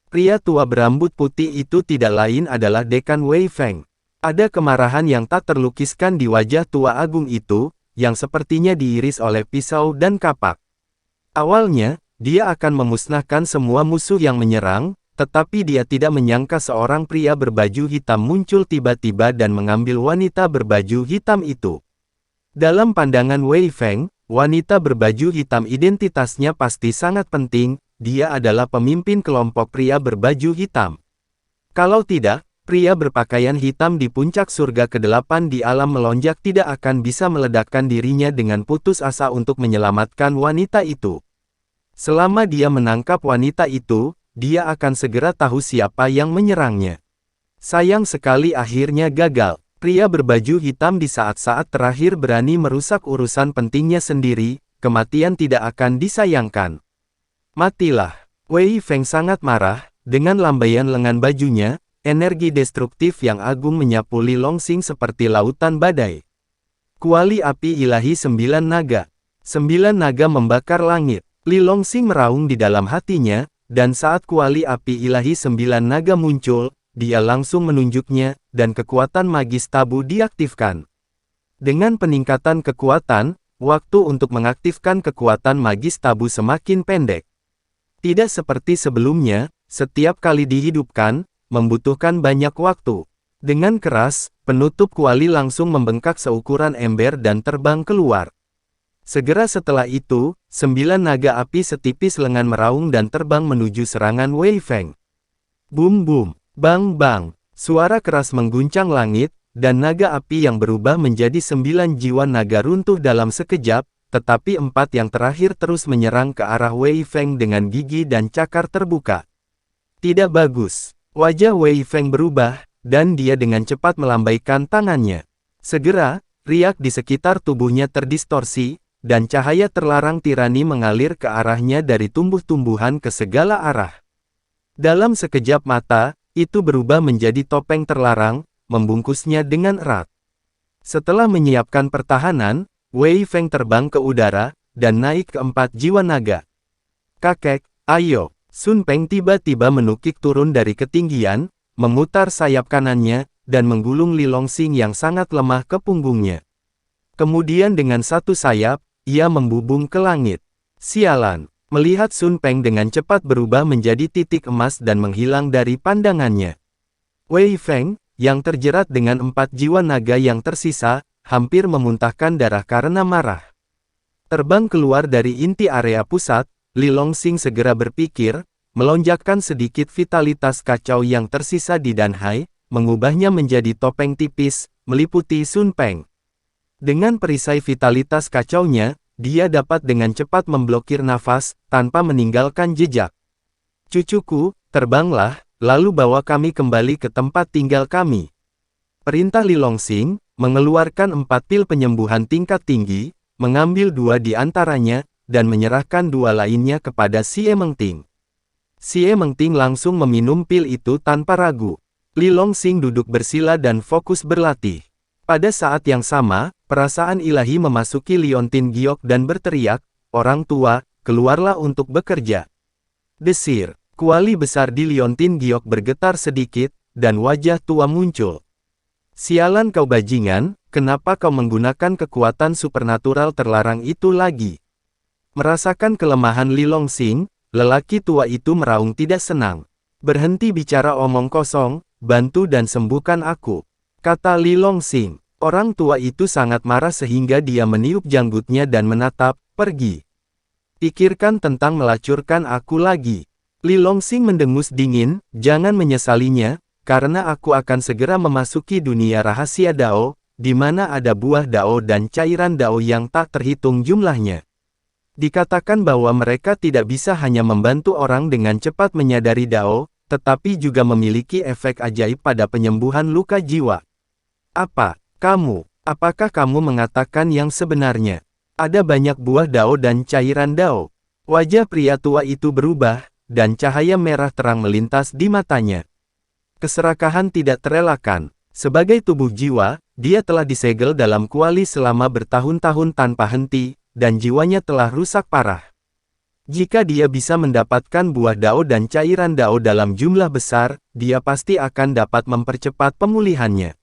Pria tua berambut putih itu tidak lain adalah Dekan Wei Feng. Ada kemarahan yang tak terlukiskan di wajah tua agung itu, yang sepertinya diiris oleh pisau dan kapak. Awalnya, dia akan memusnahkan semua musuh yang menyerang, tetapi dia tidak menyangka seorang pria berbaju hitam muncul tiba-tiba dan mengambil wanita berbaju hitam itu. Dalam pandangan Wei Feng, wanita berbaju hitam identitasnya pasti sangat penting, dia adalah pemimpin kelompok pria berbaju hitam. Kalau tidak, pria berpakaian hitam di puncak surga ke-8 di alam melonjak tidak akan bisa meledakkan dirinya dengan putus asa untuk menyelamatkan wanita itu. Selama dia menangkap wanita itu, dia akan segera tahu siapa yang menyerangnya. Sayang sekali akhirnya gagal. Pria berbaju hitam di saat-saat terakhir berani merusak urusan pentingnya sendiri, kematian tidak akan disayangkan. Matilah. Wei Feng sangat marah, dengan lambaian lengan bajunya, energi destruktif yang agung menyapu Li Longsing seperti lautan badai. Kuali api ilahi 9 naga. 9 naga membakar langit. Li Longsing meraung di dalam hatinya, dan saat kuali api ilahi 9 naga muncul, dia langsung menunjuknya, dan kekuatan magis tabu diaktifkan. Dengan peningkatan kekuatan, waktu untuk mengaktifkan kekuatan magis tabu semakin pendek. Tidak seperti sebelumnya, setiap kali dihidupkan, membutuhkan banyak waktu. Dengan keras, penutup kuali langsung membengkak seukuran ember dan terbang keluar. Segera setelah itu, 9 naga api setipis lengan meraung dan terbang menuju serangan Wei Feng. Bum bum, bang bang, suara keras mengguncang langit, dan naga api yang berubah menjadi 9 jiwa naga runtuh dalam sekejap, tetapi 4 yang terakhir terus menyerang ke arah Wei Feng dengan gigi dan cakar terbuka. Tidak bagus. Wajah Wei Feng berubah, dan dia dengan cepat melambaikan tangannya. Segera, riak di sekitar tubuhnya terdistorsi, dan cahaya terlarang tirani mengalir ke arahnya dari tumbuh-tumbuhan ke segala arah. Dalam sekejap mata, itu berubah menjadi topeng terlarang, membungkusnya dengan erat. Setelah menyiapkan pertahanan, Wei Feng terbang ke udara, dan naik ke 4 jiwa naga. Kakek, ayo! Sun Peng tiba-tiba menukik turun dari ketinggian, memutar sayap kanannya, dan menggulung Li Longsing yang sangat lemah ke punggungnya. Kemudian dengan satu sayap, ia membubung ke langit. Sialan! Melihat Sun Peng dengan cepat berubah menjadi titik emas dan menghilang dari pandangannya. Wei Feng, yang terjerat dengan 4 jiwa naga yang tersisa, hampir memuntahkan darah karena marah. Terbang keluar dari inti area pusat, Li Longsing segera berpikir, melonjakkan sedikit vitalitas kacau yang tersisa di Danhai, mengubahnya menjadi topeng tipis, meliputi Sun Peng. Dengan perisai vitalitas kacaunya, dia dapat dengan cepat memblokir nafas, tanpa meninggalkan jejak. Cucuku, terbanglah, lalu bawa kami kembali ke tempat tinggal kami. Perintah Li Longsing, mengeluarkan 4 pil penyembuhan tingkat tinggi, mengambil 2 di antaranya, dan menyerahkan 2 lainnya kepada Xie Mengting. Xie Mengting langsung meminum pil itu tanpa ragu. Li Longxing duduk bersila dan fokus berlatih. Pada saat yang sama, perasaan ilahi memasuki Liontin Giok dan berteriak, "Orang tua, keluarlah untuk bekerja." Desir, kuali besar di Liontin Giok bergetar sedikit, dan wajah tua muncul. "Sialan kau bajingan, kenapa kau menggunakan kekuatan supernatural terlarang itu lagi?" Merasakan kelemahan Li Longxing, lelaki tua itu meraung tidak senang. "Berhenti bicara omong kosong, bantu dan sembuhkan aku," kata Li Longxing. Orang tua itu sangat marah sehingga dia meniup janggutnya dan menatap, "Pergi. Pikirkan tentang melacurkan aku lagi." Li Longxing mendengus dingin, "Jangan menyesalinya, karena aku akan segera memasuki dunia rahasia Dao, di mana ada buah Dao dan cairan Dao yang tak terhitung jumlahnya. Dikatakan bahwa mereka tidak bisa hanya membantu orang dengan cepat menyadari Dao, tetapi juga memiliki efek ajaib pada penyembuhan luka jiwa." Apakah kamu mengatakan yang sebenarnya? Ada banyak buah Dao dan cairan Dao." Wajah pria tua itu berubah, dan cahaya merah terang melintas di matanya. Keserakahan tidak terelakkan. Sebagai tubuh jiwa, dia telah disegel dalam kuali selama bertahun-tahun tanpa henti, dan jiwanya telah rusak parah. Jika dia bisa mendapatkan buah Dao dan cairan Dao dalam jumlah besar, dia pasti akan dapat mempercepat pemulihannya.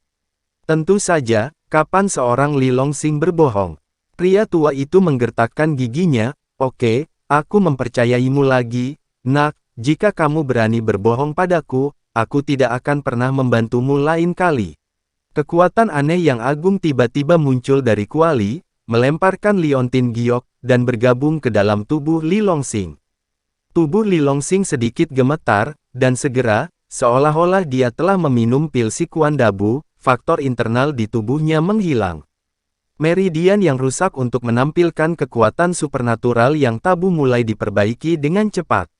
Tentu saja, kapan seorang Li Longxing berbohong? Pria tua itu menggertakkan giginya. "Oke, aku mempercayaimu lagi, nak. Jika kamu berani berbohong padaku, aku tidak akan pernah membantumu lain kali." Kekuatan aneh yang agung tiba-tiba muncul dari kuali, melemparkan Liontin Giok, dan bergabung ke dalam tubuh Li Longxing. Tubuh Li Longxing sedikit gemetar, dan segera, seolah-olah dia telah meminum pil Sikuan Dabu, faktor internal di tubuhnya menghilang. Meridian yang rusak untuk menampilkan kekuatan supernatural yang tabu mulai diperbaiki dengan cepat.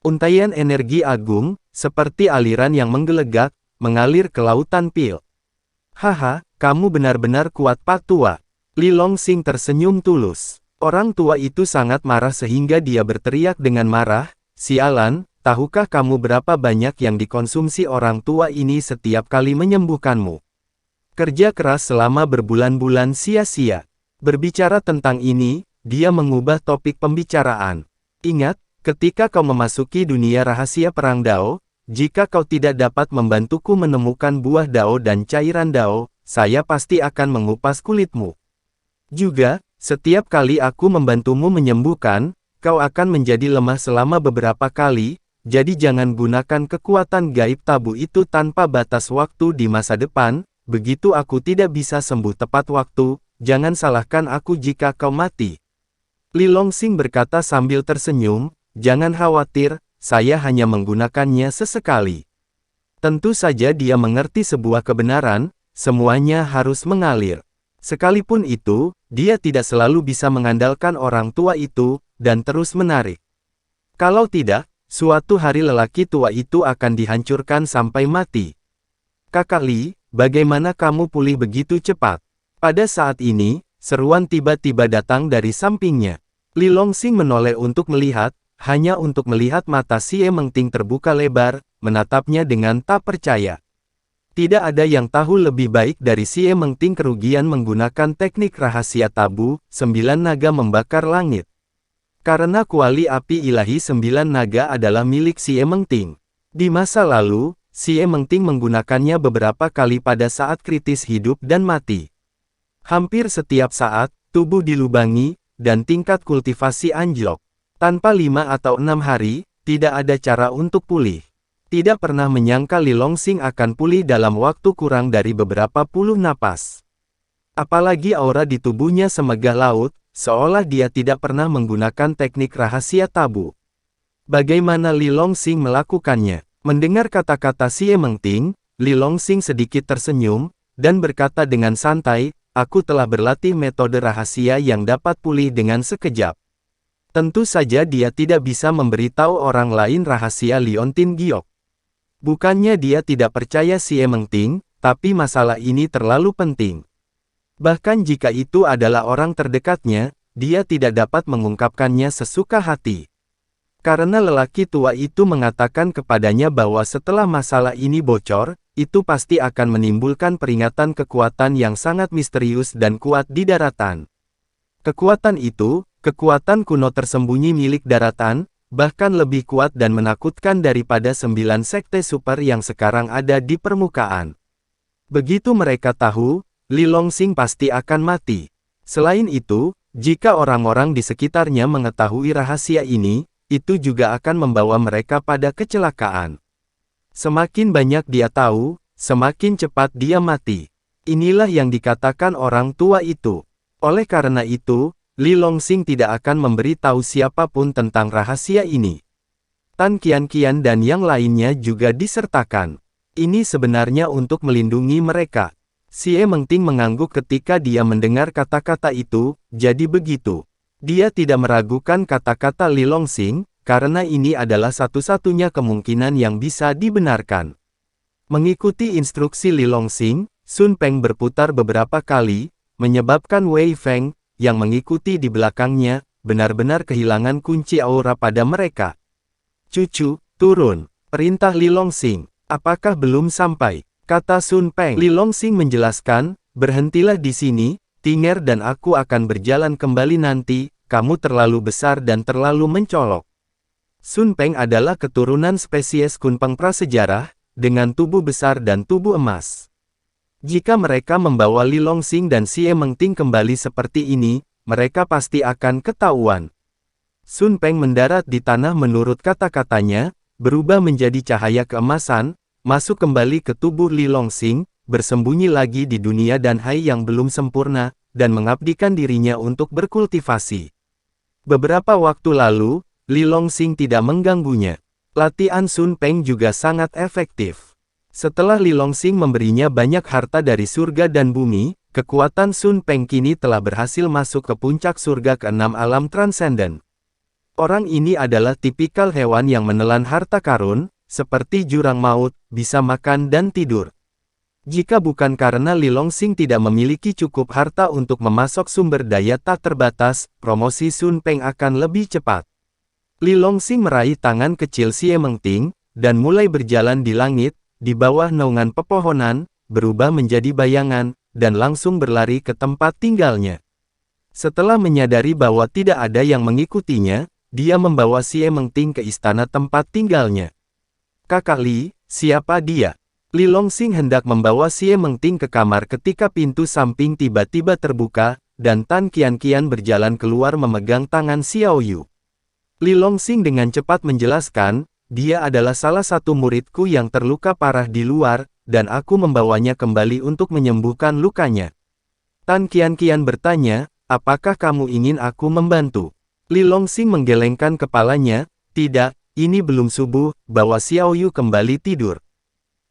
Untaian energi agung, seperti aliran yang menggelegak, mengalir ke lautan pil. "Haha, kamu benar-benar kuat Pak Tua." Li Longxing tersenyum tulus. Orang tua itu sangat marah sehingga dia berteriak dengan marah, "Sialan, tahukah kamu berapa banyak yang dikonsumsi orang tua ini setiap kali menyembuhkanmu? Kerja keras selama berbulan-bulan sia-sia." Berbicara tentang ini, dia mengubah topik pembicaraan. "Ingat, ketika kau memasuki dunia rahasia perang Dao, jika kau tidak dapat membantuku menemukan buah Dao dan cairan Dao, saya pasti akan mengupas kulitmu. Juga, setiap kali aku membantumu menyembuhkan, kau akan menjadi lemah selama beberapa kali, jadi jangan gunakan kekuatan gaib tabu itu tanpa batas waktu di masa depan, begitu aku tidak bisa sembuh tepat waktu, jangan salahkan aku jika kau mati." Li Longxing berkata sambil tersenyum, "Jangan khawatir, saya hanya menggunakannya sesekali." Tentu saja dia mengerti sebuah kebenaran, semuanya harus mengalir. Sekalipun itu, dia tidak selalu bisa mengandalkan orang tua itu, dan terus menarik. Kalau tidak, suatu hari lelaki tua itu akan dihancurkan sampai mati. "Kakak Li, bagaimana kamu pulih begitu cepat?" Pada saat ini, seruan tiba-tiba datang dari sampingnya. Li Longxing menoleh untuk melihat, hanya untuk melihat mata Xie Mengting terbuka lebar, menatapnya dengan tak percaya. Tidak ada yang tahu lebih baik dari Xie Mengting kerugian menggunakan teknik rahasia tabu, 9 naga membakar langit. Karena kuali api ilahi 9 naga adalah milik Xie Mengting. Di masa lalu, Xie Mengting menggunakannya beberapa kali pada saat kritis hidup dan mati. Hampir setiap saat, tubuh dilubangi, dan tingkat kultivasi anjlok. Tanpa 5 atau 6 hari, tidak ada cara untuk pulih. Tidak pernah menyangka Li Longxing akan pulih dalam waktu kurang dari beberapa puluh napas. Apalagi aura di tubuhnya semegah laut, seolah dia tidak pernah menggunakan teknik rahasia tabu. Bagaimana Li Longxing melakukannya? Mendengar kata-kata Xie Mengting, Li Longxing sedikit tersenyum, dan berkata dengan santai, "Aku telah berlatih metode rahasia yang dapat pulih dengan sekejap." Tentu saja dia tidak bisa memberitahu orang lain rahasia Liontin Giok. Bukannya dia tidak percaya Xie Mengting, tapi masalah ini terlalu penting. Bahkan jika itu adalah orang terdekatnya, dia tidak dapat mengungkapkannya sesuka hati. Karena lelaki tua itu mengatakan kepadanya bahwa setelah masalah ini bocor, itu pasti akan menimbulkan peringatan kekuatan yang sangat misterius dan kuat di daratan. Kekuatan itu, kekuatan kuno tersembunyi milik daratan, bahkan lebih kuat dan menakutkan daripada 9 sekte super yang sekarang ada di permukaan. Begitu mereka tahu, Li Longsing pasti akan mati. Selain itu, jika orang-orang di sekitarnya mengetahui rahasia ini, itu juga akan membawa mereka pada kecelakaan. Semakin banyak dia tahu, semakin cepat dia mati. Inilah yang dikatakan orang tua itu. Oleh karena itu, Li Longsing tidak akan memberi tahu siapapun tentang rahasia ini. Tan Qianqian dan yang lainnya juga disertakan. Ini sebenarnya untuk melindungi mereka. Xie Mengting mengangguk ketika dia mendengar kata-kata itu, jadi begitu. Dia tidak meragukan kata-kata Li Longsing, karena ini adalah satu-satunya kemungkinan yang bisa dibenarkan. Mengikuti instruksi Li Longsing, Sun Peng berputar beberapa kali, menyebabkan Wei Feng, yang mengikuti di belakangnya, benar-benar kehilangan kunci aura pada mereka. Cucu, turun. Perintah Li Longsing. Apakah belum sampai? Kata Sun Peng. Li Longsing menjelaskan, berhentilah di sini, Tinger dan aku akan berjalan kembali nanti, kamu terlalu besar dan terlalu mencolok. Sun Peng adalah keturunan spesies Kunpeng prasejarah, dengan tubuh besar dan tubuh emas. Jika mereka membawa Li Longsing dan Xie Mengting kembali seperti ini, mereka pasti akan ketahuan. Sun Peng mendarat di tanah menurut kata-katanya, berubah menjadi cahaya keemasan, masuk kembali ke tubuh Li Longsing, bersembunyi lagi di dunia dan hai yang belum sempurna, dan mengabdikan dirinya untuk berkultivasi. Beberapa waktu lalu, Li Longsing tidak mengganggunya. Latihan Sun Peng juga sangat efektif. Setelah Li Longsing memberinya banyak harta dari surga dan bumi, kekuatan Sun Peng kini telah berhasil masuk ke puncak surga ke-6 alam transenden. Orang ini adalah tipikal hewan yang menelan harta karun, seperti jurang maut, bisa makan dan tidur. Jika bukan karena Li Longsing tidak memiliki cukup harta untuk memasok sumber daya tak terbatas, promosi Sun Peng akan lebih cepat. Li Longsing meraih tangan kecil Xie Mengting, dan mulai berjalan di langit, di bawah naungan pepohonan, berubah menjadi bayangan, dan langsung berlari ke tempat tinggalnya. Setelah menyadari bahwa tidak ada yang mengikutinya, dia membawa Xie Mengting ke istana tempat tinggalnya. Kakak Li, siapa dia? Li Longsing hendak membawa Xie Mengting ke kamar ketika pintu samping tiba-tiba terbuka, dan Tan Qianqian berjalan keluar memegang tangan Xiao Yu. Li Longsing dengan cepat menjelaskan, dia adalah salah satu muridku yang terluka parah di luar, dan aku membawanya kembali untuk menyembuhkan lukanya. Tan Qianqian bertanya, apakah kamu ingin aku membantu? Li Longsing menggelengkan kepalanya, tidak, ini belum subuh, bawa Xiao Yu kembali tidur.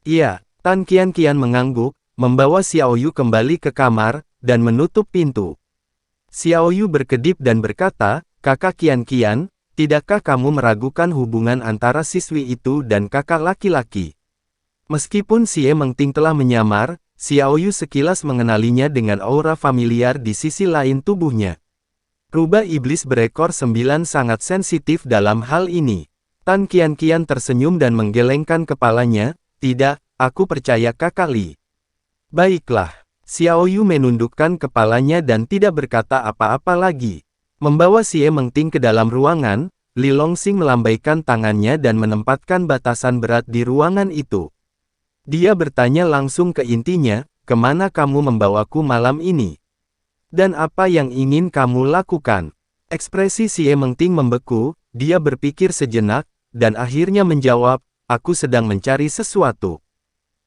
Iya, Tan Qianqian mengangguk, membawa Xiao Yu kembali ke kamar, dan menutup pintu. Xiao Yu berkedip dan berkata, Kakak Qianqian, tidakkah kamu meragukan hubungan antara siswi itu dan kakak laki-laki? Meskipun Xie Mengting telah menyamar, Xiao Yu sekilas mengenalinya dengan aura familiar di sisi lain tubuhnya. Rubah iblis berekor 9 sangat sensitif dalam hal ini. Tan Qianqian tersenyum dan menggelengkan kepalanya, tidak, aku percaya kakak Li. Baiklah. Xiao Yu menundukkan kepalanya dan tidak berkata apa-apa lagi. Membawa Xie Mengting ke dalam ruangan, Li Longsing melambaikan tangannya dan menempatkan batasan berat di ruangan itu. Dia bertanya langsung ke intinya, kemana kamu membawaku malam ini? Dan apa yang ingin kamu lakukan? Ekspresi Xie Mengting membeku, dia berpikir sejenak, dan akhirnya menjawab, aku sedang mencari sesuatu.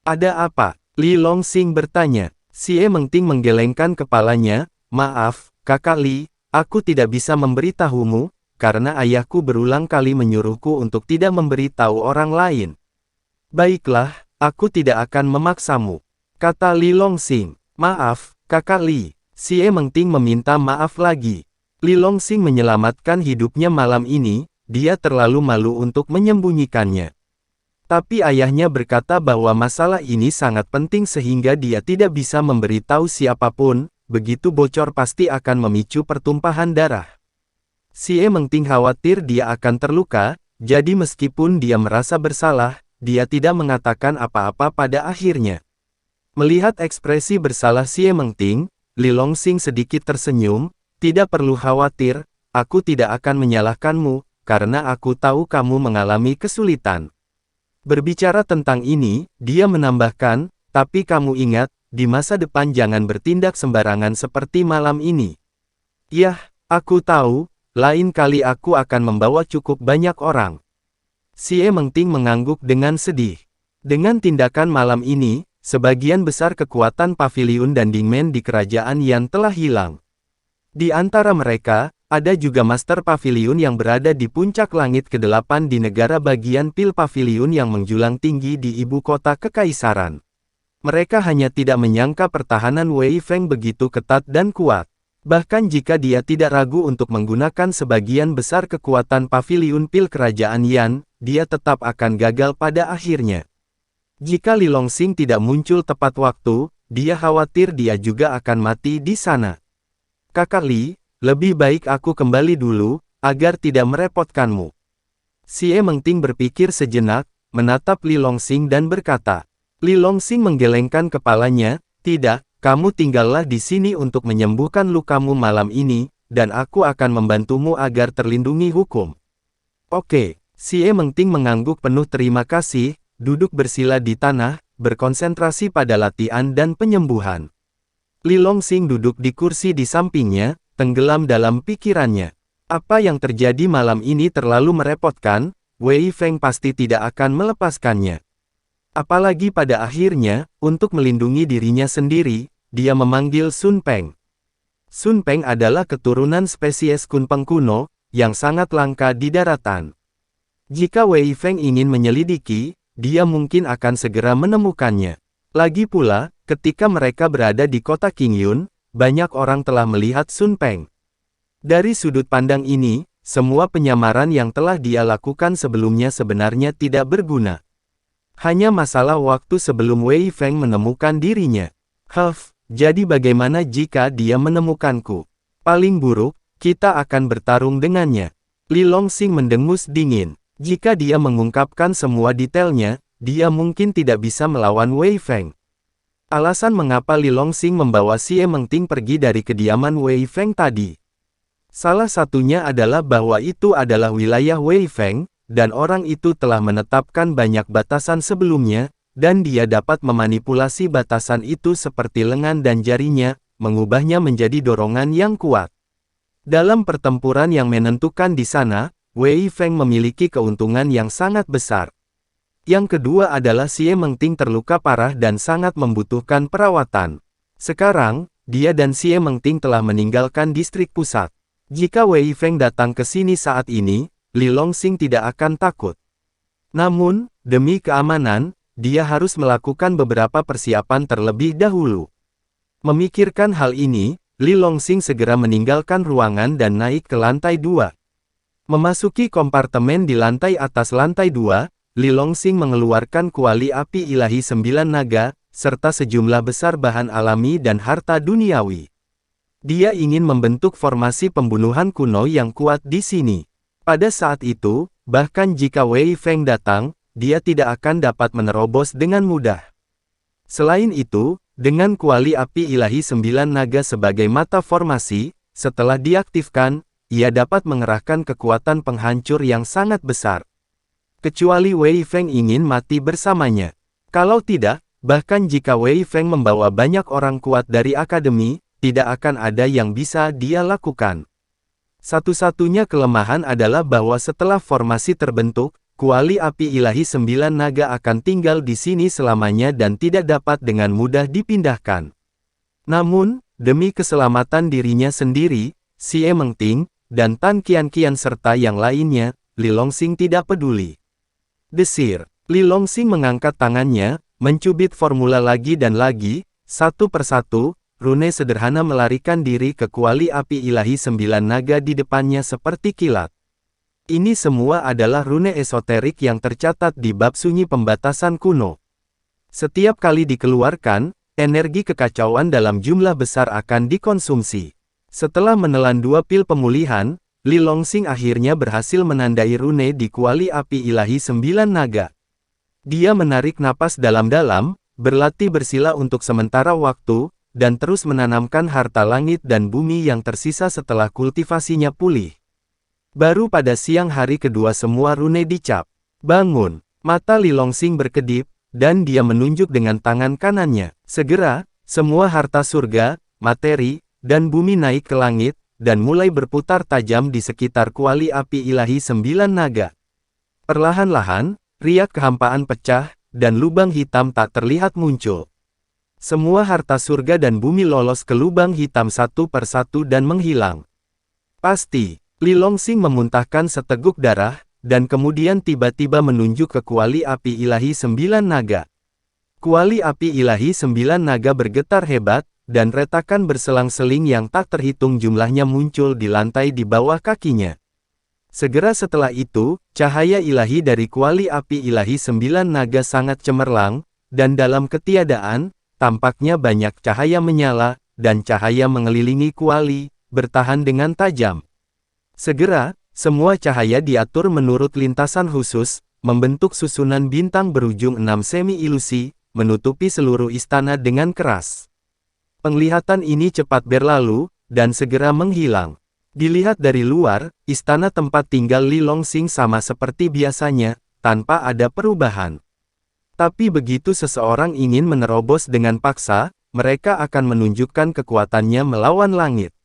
Ada apa? Li Longsing bertanya. Xie Mengting menggelengkan kepalanya, maaf, kakak Li, aku tidak bisa memberitahumu, karena ayahku berulang kali menyuruhku untuk tidak memberitahu orang lain. Baiklah, aku tidak akan memaksamu, kata Li Longsing. Maaf, kakak Li. Xie Mengting meminta maaf lagi. Li Longsing menyelamatkan hidupnya malam ini, dia terlalu malu untuk menyembunyikannya. Tapi ayahnya berkata bahwa masalah ini sangat penting sehingga dia tidak bisa memberitahu siapapun, begitu bocor pasti akan memicu pertumpahan darah. Xie Mengting khawatir dia akan terluka, jadi meskipun dia merasa bersalah, dia tidak mengatakan apa-apa pada akhirnya. Melihat ekspresi bersalah Xie Mengting, Li Longxing sedikit tersenyum, tidak perlu khawatir, aku tidak akan menyalahkanmu, karena aku tahu kamu mengalami kesulitan. Berbicara tentang ini, dia menambahkan, tapi kamu ingat, di masa depan jangan bertindak sembarangan seperti malam ini. Yah, aku tahu, lain kali aku akan membawa cukup banyak orang. Xie Mengting mengangguk dengan sedih. Dengan tindakan malam ini, sebagian besar kekuatan Paviliun dan Dingmen di kerajaan Yan telah hilang. Di antara mereka, ada juga Master Paviliun yang berada di puncak langit ke-8 di negara bagian Pil Paviliun yang menjulang tinggi di ibu kota kekaisaran. Mereka hanya tidak menyangka pertahanan Wei Feng begitu ketat dan kuat. Bahkan jika dia tidak ragu untuk menggunakan sebagian besar kekuatan Paviliun Pil kerajaan Yan, dia tetap akan gagal pada akhirnya. Jika Li Longxing tidak muncul tepat waktu, dia khawatir dia juga akan mati di sana. Kakak Li, lebih baik aku kembali dulu, agar tidak merepotkanmu. Xie Mengting berpikir sejenak, menatap Li Longxing dan berkata. Li Longxing menggelengkan kepalanya, tidak, kamu tinggallah di sini untuk menyembuhkan lukamu malam ini, dan aku akan membantumu agar terlindungi hukum. Oke, Xie Mengting mengangguk penuh terima kasih, duduk bersila di tanah, berkonsentrasi pada latihan dan penyembuhan. Li Longxing duduk di kursi di sampingnya, tenggelam dalam pikirannya. Apa yang terjadi malam ini terlalu merepotkan, Wei Feng pasti tidak akan melepaskannya. Apalagi pada akhirnya, untuk melindungi dirinya sendiri, dia memanggil Sun Peng. Sun Peng adalah keturunan spesies kunpeng kuno, yang sangat langka di daratan. Jika Wei Feng ingin menyelidiki, dia mungkin akan segera menemukannya. Lagi pula, ketika mereka berada di kota Qingyun, banyak orang telah melihat Sun Peng. Dari sudut pandang ini, semua penyamaran yang telah dia lakukan sebelumnya sebenarnya tidak berguna. Hanya masalah waktu sebelum Wei Feng menemukan dirinya. Jadi bagaimana jika dia menemukanku? Paling buruk, kita akan bertarung dengannya. Li Longxing mendengus dingin. Jika dia mengungkapkan semua detailnya, dia mungkin tidak bisa melawan Wei Feng. Alasan mengapa Li Longxing membawa Xie Mengting pergi dari kediaman Wei Feng tadi. Salah satunya adalah bahwa itu adalah wilayah Wei Feng, dan orang itu telah menetapkan banyak batasan sebelumnya, dan dia dapat memanipulasi batasan itu seperti lengan dan jarinya, mengubahnya menjadi dorongan yang kuat. Dalam pertempuran yang menentukan di sana, Wei Feng memiliki keuntungan yang sangat besar. Yang kedua adalah Xie Mengting terluka parah dan sangat membutuhkan perawatan. Sekarang, dia dan Xie Mengting telah meninggalkan distrik pusat. Jika Wei Feng datang ke sini saat ini, Li Longxing tidak akan takut. Namun, demi keamanan, dia harus melakukan beberapa persiapan terlebih dahulu. Memikirkan hal ini, Li Longxing segera meninggalkan ruangan dan naik ke lantai 2. Memasuki kompartemen di lantai atas lantai 2, Li Longxing mengeluarkan kuali api ilahi 9 naga, serta sejumlah besar bahan alami dan harta duniawi. Dia ingin membentuk formasi pembunuhan kuno yang kuat di sini. Pada saat itu, bahkan jika Wei Feng datang, dia tidak akan dapat menerobos dengan mudah. Selain itu, dengan kuali api ilahi 9 naga sebagai mata formasi, setelah diaktifkan, ia dapat mengerahkan kekuatan penghancur yang sangat besar. Kecuali Wei Feng ingin mati bersamanya. Kalau tidak, bahkan jika Wei Feng membawa banyak orang kuat dari akademi, tidak akan ada yang bisa dia lakukan. Satu-satunya kelemahan adalah bahwa setelah formasi terbentuk, kuali api ilahi 9 naga akan tinggal di sini selamanya dan tidak dapat dengan mudah dipindahkan. Namun, demi keselamatan dirinya sendiri, Xie Mengting, dan Tan Qianqian serta yang lainnya, Li Longxing tidak peduli. Desir. Li Longxing mengangkat tangannya, mencubit formula lagi dan lagi, satu persatu, rune sederhana melarikan diri ke kuali api ilahi 9 naga di depannya seperti kilat. Ini semua adalah rune esoterik yang tercatat di bab sunyi pembatasan kuno. Setiap kali dikeluarkan, energi kekacauan dalam jumlah besar akan dikonsumsi. Setelah menelan 2 pil pemulihan, Li Longsing akhirnya berhasil menandai rune di kuali api ilahi 9 naga. Dia menarik napas dalam-dalam, berlatih bersila untuk sementara waktu, dan terus menanamkan harta langit dan bumi yang tersisa setelah kultivasinya pulih. Baru pada siang hari kedua semua rune dicap. Bangun! Mata Li Longsing berkedip, dan dia menunjuk dengan tangan kanannya. Segera, semua harta surga, materi, dan bumi naik ke langit, dan mulai berputar tajam di sekitar kuali api ilahi 9 naga. Perlahan-lahan, riak kehampaan pecah, dan lubang hitam tak terlihat muncul. Semua harta surga dan bumi lolos ke lubang hitam satu persatu dan menghilang. Pasti, Li Longsing memuntahkan seteguk darah, dan kemudian tiba-tiba menunjuk ke kuali api ilahi 9 naga. Kuali api ilahi 9 naga bergetar hebat, dan retakan berselang-seling yang tak terhitung jumlahnya muncul di lantai di bawah kakinya. Segera setelah itu, cahaya ilahi dari kuali api ilahi 9 naga sangat cemerlang, dan dalam ketiadaan, tampaknya banyak cahaya menyala, dan cahaya mengelilingi kuali, bertahan dengan tajam. Segera, semua cahaya diatur menurut lintasan khusus, membentuk susunan bintang berujung 6 semi-ilusi, menutupi seluruh istana dengan keras. Penglihatan ini cepat berlalu, dan segera menghilang. Dilihat dari luar, istana tempat tinggal Li Longsing sama seperti biasanya, tanpa ada perubahan. Tapi begitu seseorang ingin menerobos dengan paksa, mereka akan menunjukkan kekuatannya melawan langit.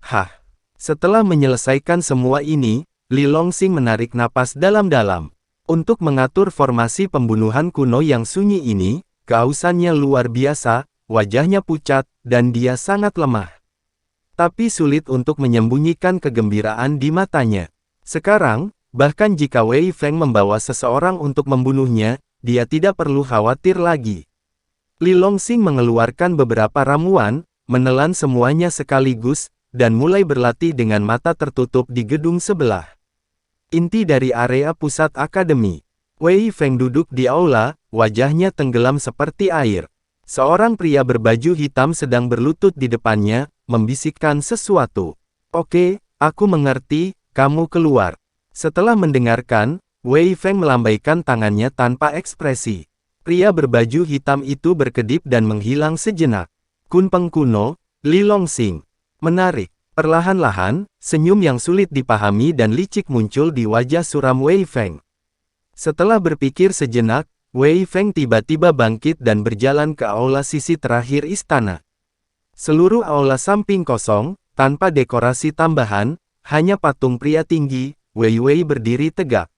Hah! Setelah menyelesaikan semua ini, Li Longsing menarik napas dalam-dalam. Untuk mengatur formasi pembunuhan kuno yang sunyi ini, keausannya luar biasa, wajahnya pucat, dan dia sangat lemah. Tapi sulit untuk menyembunyikan kegembiraan di matanya. Sekarang, bahkan jika Wei Feng membawa seseorang untuk membunuhnya, dia tidak perlu khawatir lagi. Li Longsing mengeluarkan beberapa ramuan, menelan semuanya sekaligus, dan mulai berlatih dengan mata tertutup di gedung sebelah. Inti dari area pusat akademi. Wei Feng duduk di aula, wajahnya tenggelam seperti air. Seorang pria berbaju hitam sedang berlutut di depannya, membisikkan sesuatu. Oke, aku mengerti, kamu keluar. Setelah mendengarkan, Wei Feng melambaikan tangannya tanpa ekspresi. Pria berbaju hitam itu berkedip dan menghilang sejenak. Kunpeng kuno, Li Longsing. Menarik. Perlahan-lahan, senyum yang sulit dipahami dan licik muncul di wajah suram Wei Feng. Setelah berpikir sejenak, Wei Feng tiba-tiba bangkit dan berjalan ke aula sisi terakhir istana. Seluruh aula samping kosong, tanpa dekorasi tambahan, hanya patung pria tinggi, Wei Wei berdiri tegak.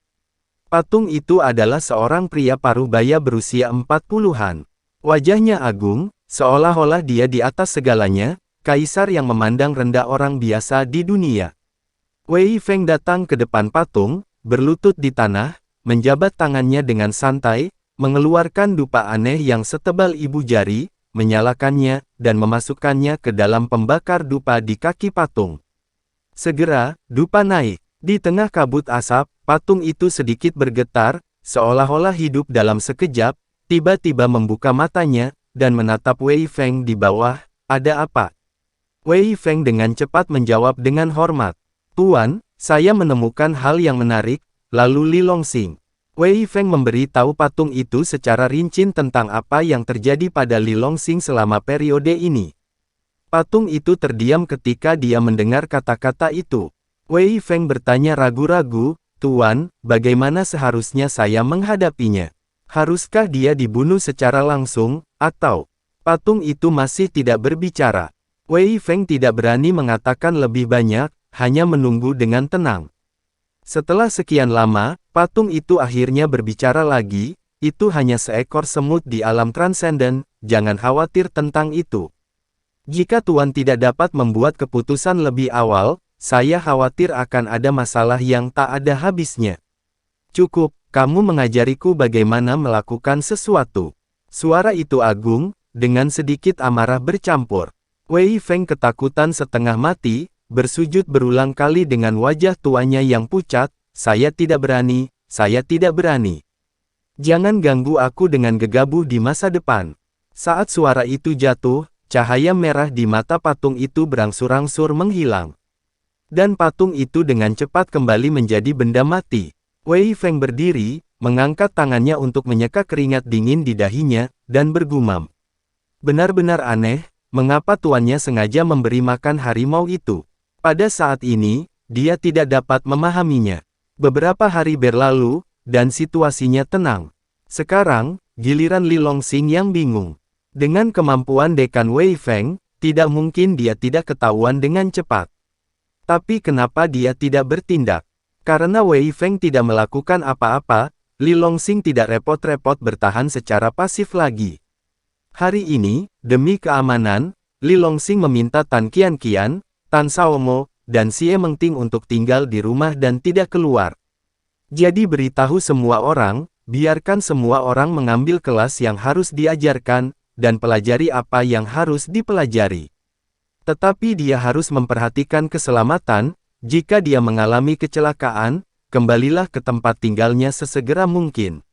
Patung itu adalah seorang pria parubaya berusia 40-an. Wajahnya agung, seolah-olah dia di atas segalanya, kaisar yang memandang rendah orang biasa di dunia. Wei Feng datang ke depan patung, berlutut di tanah, menjabat tangannya dengan santai, mengeluarkan dupa aneh yang setebal ibu jari, menyalakannya, dan memasukkannya ke dalam pembakar dupa di kaki patung. Segera, dupa naik. Di tengah kabut asap, patung itu sedikit bergetar, seolah-olah hidup dalam sekejap, tiba-tiba membuka matanya, dan menatap Wei Feng di bawah. Ada apa? Wei Feng dengan cepat menjawab dengan hormat. Tuan, saya menemukan hal yang menarik, lalu Li Longsing. Wei Feng memberi tahu patung itu secara rinci tentang apa yang terjadi pada Li Longsing selama periode ini. Patung itu terdiam ketika dia mendengar kata-kata itu. Wei Feng bertanya ragu-ragu, Tuan, bagaimana seharusnya saya menghadapinya? Haruskah dia dibunuh secara langsung, atau patung itu masih tidak berbicara? Wei Feng tidak berani mengatakan lebih banyak, hanya menunggu dengan tenang. Setelah sekian lama, patung itu akhirnya berbicara lagi, itu hanya seekor semut di alam transenden, jangan khawatir tentang itu. Jika Tuan tidak dapat membuat keputusan lebih awal, saya khawatir akan ada masalah yang tak ada habisnya. Cukup, kamu mengajariku bagaimana melakukan sesuatu. Suara itu agung, dengan sedikit amarah bercampur. Wei Feng ketakutan setengah mati, bersujud berulang kali dengan wajah tuanya yang pucat, saya tidak berani, saya tidak berani. Jangan ganggu aku dengan gegabah di masa depan. Saat suara itu jatuh, cahaya merah di mata patung itu berangsur-angsur menghilang. Dan patung itu dengan cepat kembali menjadi benda mati. Wei Feng berdiri, mengangkat tangannya untuk menyeka keringat dingin di dahinya, dan bergumam. Benar-benar aneh, mengapa tuannya sengaja memberi makan harimau itu. Pada saat ini, dia tidak dapat memahaminya. Beberapa hari berlalu, dan situasinya tenang. Sekarang, giliran Li Longsing yang bingung. Dengan kemampuan Dekan Wei Feng, tidak mungkin dia tidak ketahuan dengan cepat. Tapi kenapa dia tidak bertindak? Karena Wei Feng tidak melakukan apa-apa, Li Longsing tidak repot-repot bertahan secara pasif lagi. Hari ini, demi keamanan, Li Longsing meminta Tan Qianqian, Tan Shaomo, dan Xie Mengting untuk tinggal di rumah dan tidak keluar. Jadi beritahu semua orang, biarkan semua orang mengambil kelas yang harus diajarkan, dan pelajari apa yang harus dipelajari. Tetapi dia harus memperhatikan keselamatan, jika dia mengalami kecelakaan, kembalilah ke tempat tinggalnya sesegera mungkin.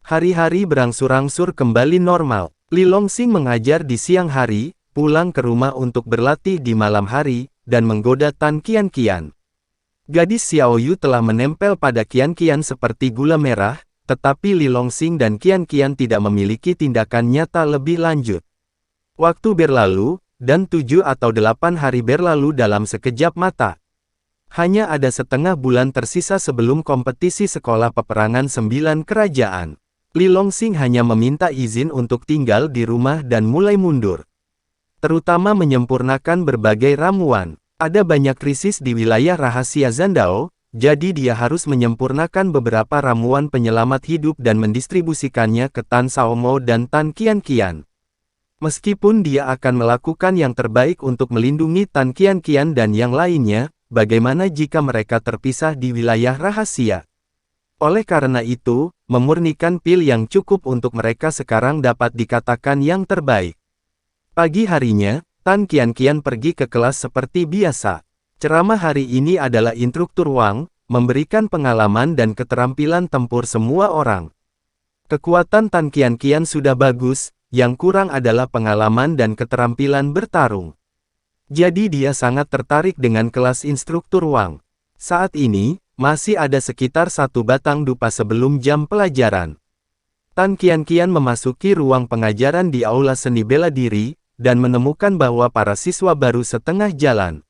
Hari-hari berangsur-angsur kembali normal. Li Longsing mengajar di siang hari, pulang ke rumah untuk berlatih di malam hari, dan menggoda Tan Qianqian. Gadis Xiao Yu telah menempel pada Qianqian seperti gula merah, tetapi Li Longsing dan Qianqian tidak memiliki tindakan nyata lebih lanjut. Waktu berlalu, dan 7 atau 8 hari berlalu dalam sekejap mata. Hanya ada setengah bulan tersisa sebelum kompetisi sekolah peperangan 9 kerajaan. Li Longsing hanya meminta izin untuk tinggal di rumah dan mulai mundur. Terutama menyempurnakan berbagai ramuan. Ada banyak krisis di wilayah rahasia Zandao, jadi dia harus menyempurnakan beberapa ramuan penyelamat hidup dan mendistribusikannya ke Tan Shaomo dan Tan Qianqian. Meskipun dia akan melakukan yang terbaik untuk melindungi Tan Qianqian dan yang lainnya, bagaimana jika mereka terpisah di wilayah rahasia? Oleh karena itu, memurnikan pil yang cukup untuk mereka sekarang dapat dikatakan yang terbaik. Pagi harinya, Tan Qianqian pergi ke kelas seperti biasa. Ceramah hari ini adalah instruktur Wang, memberikan pengalaman dan keterampilan tempur semua orang. Kekuatan Tan Qianqian sudah bagus, yang kurang adalah pengalaman dan keterampilan bertarung. Jadi dia sangat tertarik dengan kelas instruktur Wang. Saat ini, masih ada sekitar 1 batang dupa sebelum jam pelajaran. Tan Qianqian memasuki ruang pengajaran di aula seni bela diri, dan menemukan bahwa para siswa baru setengah jalan.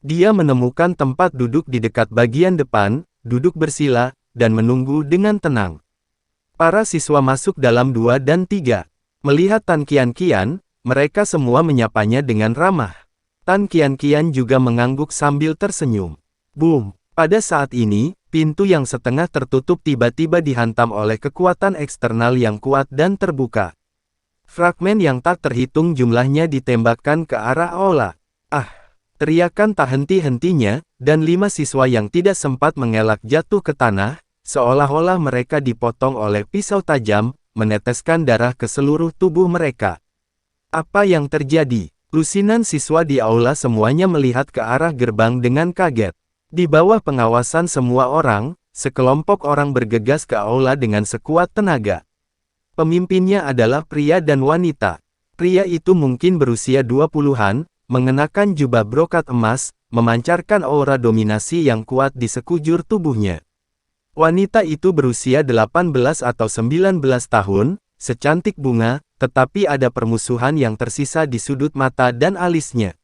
Dia menemukan tempat duduk di dekat bagian depan, duduk bersila, dan menunggu dengan tenang. Para siswa masuk dalam 2 dan 3. Melihat Tan Qianqian, mereka semua menyapanya dengan ramah. Tan Qianqian juga mengangguk sambil tersenyum. Boom! Pada saat ini, pintu yang setengah tertutup tiba-tiba dihantam oleh kekuatan eksternal yang kuat dan terbuka. Fragmen yang tak terhitung jumlahnya ditembakkan ke arah aula. Ah! Teriakan tak henti-hentinya, dan 5 siswa yang tidak sempat mengelak jatuh ke tanah, seolah-olah mereka dipotong oleh pisau tajam, meneteskan darah ke seluruh tubuh mereka. Apa yang terjadi? Lusinan siswa di aula semuanya melihat ke arah gerbang dengan kaget. Di bawah pengawasan semua orang, sekelompok orang bergegas ke aula dengan sekuat tenaga. Pemimpinnya adalah pria dan wanita. Pria itu mungkin berusia 20-an, mengenakan jubah brokat emas, memancarkan aura dominasi yang kuat di sekujur tubuhnya. Wanita itu berusia 18 atau 19 tahun, secantik bunga, tetapi ada permusuhan yang tersisa di sudut mata dan alisnya.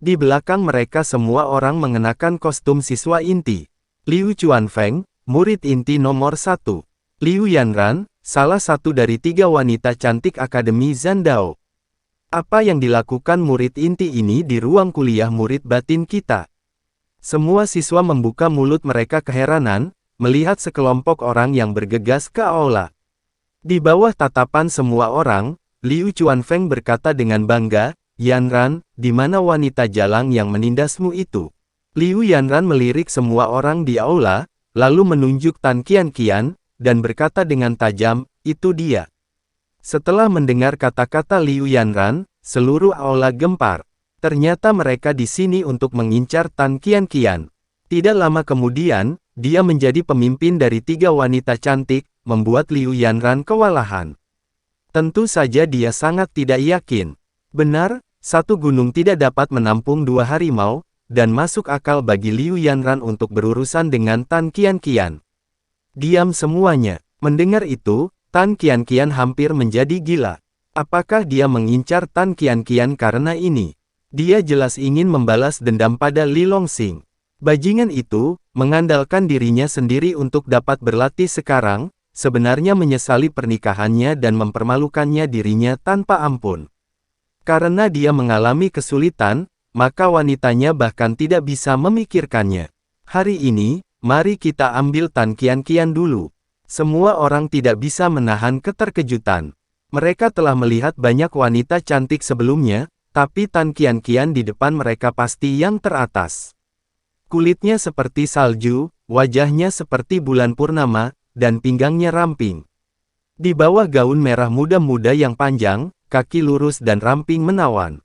Di belakang mereka semua orang mengenakan kostum siswa inti. Liu Chuanfeng, murid inti nomor 1. Liu Yanran, salah satu dari 3 wanita cantik Akademi Zandao. Apa yang dilakukan murid inti ini di ruang kuliah murid batin kita? Semua siswa membuka mulut mereka keheranan, melihat sekelompok orang yang bergegas ke aula. Di bawah tatapan semua orang, Liu Chuanfeng berkata dengan bangga, Yanran, di mana wanita jalang yang menindasmu itu? Liu Yanran melirik semua orang di aula, lalu menunjuk Tan Qianqian, dan berkata dengan tajam, itu dia. Setelah mendengar kata-kata Liu Yanran, seluruh aula gempar. Ternyata mereka di sini untuk mengincar Tan Qianqian. Tidak lama kemudian, dia menjadi pemimpin dari 3 wanita cantik, membuat Liu Yanran kewalahan. Tentu saja dia sangat tidak yakin. Benar, satu gunung tidak dapat menampung 2 harimau, dan masuk akal bagi Liu Yanran untuk berurusan dengan Tan Qianqian. Diam semuanya. Mendengar itu, Tan Qianqian hampir menjadi gila. Apakah dia mengincar Tan Qianqian karena ini? Dia jelas ingin membalas dendam pada Li Longxing. Bajingan itu, mengandalkan dirinya sendiri untuk dapat berlatih sekarang, sebenarnya menyesali pernikahannya dan mempermalukannya dirinya tanpa ampun. Karena dia mengalami kesulitan, maka wanitanya bahkan tidak bisa memikirkannya. Hari ini, mari kita ambil Tan Qianqian dulu. Semua orang tidak bisa menahan keterkejutan. Mereka telah melihat banyak wanita cantik sebelumnya, tapi Tan Qianqian di depan mereka pasti yang teratas. Kulitnya seperti salju, wajahnya seperti bulan purnama, dan pinggangnya ramping. Di bawah gaun merah muda-muda yang panjang, kaki lurus dan ramping menawan.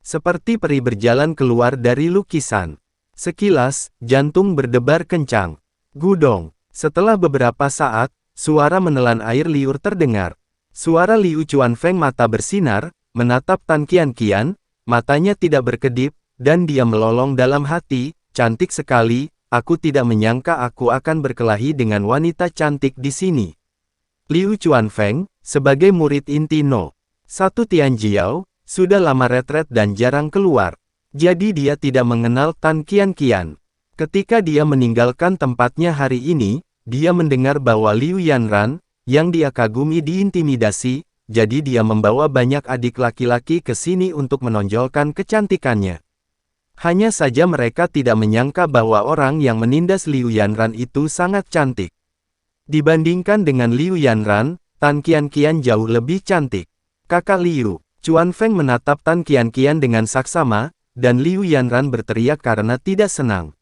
Seperti peri berjalan keluar dari lukisan. Sekilas, jantung berdebar kencang. Gudong. Setelah beberapa saat, suara menelan air liur terdengar. Suara Liu Chuanfeng mata bersinar, menatap Tan Qianqian, matanya tidak berkedip, dan dia melolong dalam hati, cantik sekali, aku tidak menyangka aku akan berkelahi dengan wanita cantik di sini. Liu Chuanfeng, sebagai murid inti No. 1 Tianjiao, sudah lama retret dan jarang keluar. Jadi dia tidak mengenal Tan Qianqian. Ketika dia meninggalkan tempatnya hari ini, dia mendengar bahwa Liu Yanran, yang dia kagumi diintimidasi, jadi dia membawa banyak adik laki-laki ke sini untuk menonjolkan kecantikannya. Hanya saja mereka tidak menyangka bahwa orang yang menindas Liu Yanran itu sangat cantik. Dibandingkan dengan Liu Yanran, Tan Qianqian jauh lebih cantik. Kakak Liu, Chuanfeng menatap Tan Qianqian dengan saksama, dan Liu Yanran berteriak karena tidak senang.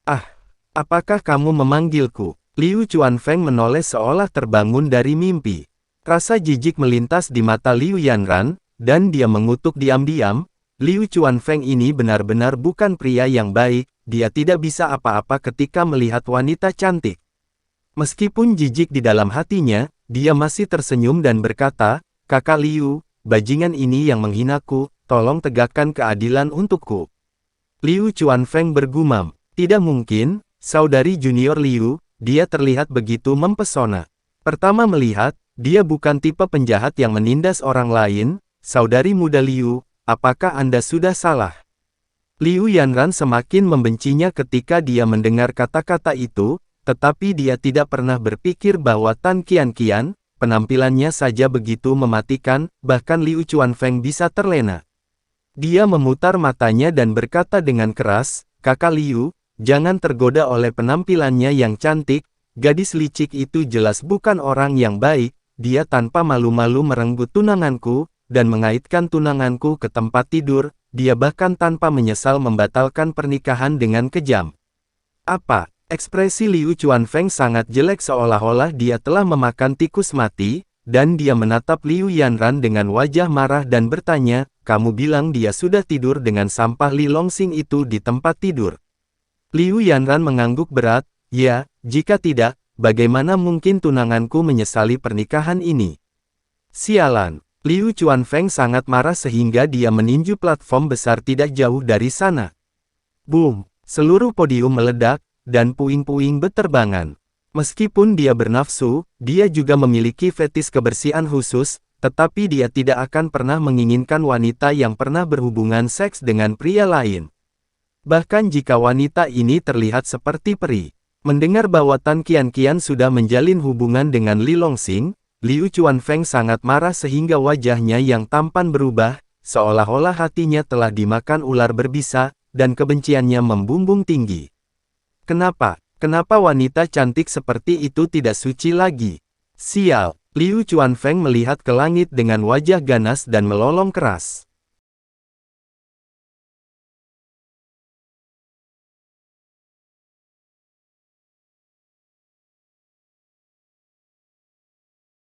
Ah, apakah kamu memanggilku? Liu Chuanfeng menoleh seolah terbangun dari mimpi. Rasa jijik melintas di mata Liu Yanran, dan dia mengutuk diam-diam. Liu Chuanfeng ini benar-benar bukan pria yang baik, dia tidak bisa apa-apa ketika melihat wanita cantik. Meskipun jijik di dalam hatinya, dia masih tersenyum dan berkata, Kakak Liu, bajingan ini yang menghinaku, tolong tegakkan keadilan untukku. Liu Chuanfeng bergumam, tidak mungkin, saudari junior Liu. Dia terlihat begitu mempesona. Pertama melihat, dia bukan tipe penjahat yang menindas orang lain. Saudari muda Liu, apakah Anda sudah salah? Liu Yanran semakin membencinya ketika dia mendengar kata-kata itu, tetapi dia tidak pernah berpikir bahwa Tan Qianqian, penampilannya saja begitu mematikan, bahkan Liu Chuanfeng bisa terlena. Dia memutar matanya dan berkata dengan keras, Kakak Liu, jangan tergoda oleh penampilannya yang cantik, gadis licik itu jelas bukan orang yang baik, dia tanpa malu-malu merenggut tunanganku, dan mengaitkan tunanganku ke tempat tidur, dia bahkan tanpa menyesal membatalkan pernikahan dengan kejam. Apa? Ekspresi Liu Chuanfeng sangat jelek seolah-olah dia telah memakan tikus mati, dan dia menatap Liu Yanran dengan wajah marah dan bertanya, kamu bilang dia sudah tidur dengan sampah Li Longxing itu di tempat tidur. Liu Yanran mengangguk berat, ya, jika tidak, bagaimana mungkin tunanganku menyesali pernikahan ini? Sialan, Liu Chuanfeng sangat marah sehingga dia meninju platform besar tidak jauh dari sana. Boom, seluruh podium meledak, dan puing-puing beterbangan. Meskipun dia bernafsu, dia juga memiliki fetis kebersihan khusus, tetapi dia tidak akan pernah menginginkan wanita yang pernah berhubungan seks dengan pria lain. Bahkan jika wanita ini terlihat seperti peri. Mendengar bahwa Tan Qianqian sudah menjalin hubungan dengan Li Longxing, Liu Chuanfeng sangat marah sehingga wajahnya yang tampan berubah, seolah-olah hatinya telah dimakan ular berbisa, dan kebenciannya membumbung tinggi. Kenapa? Kenapa wanita cantik seperti itu tidak suci lagi? Sial! Liu Chuanfeng melihat ke langit dengan wajah ganas dan melolong keras.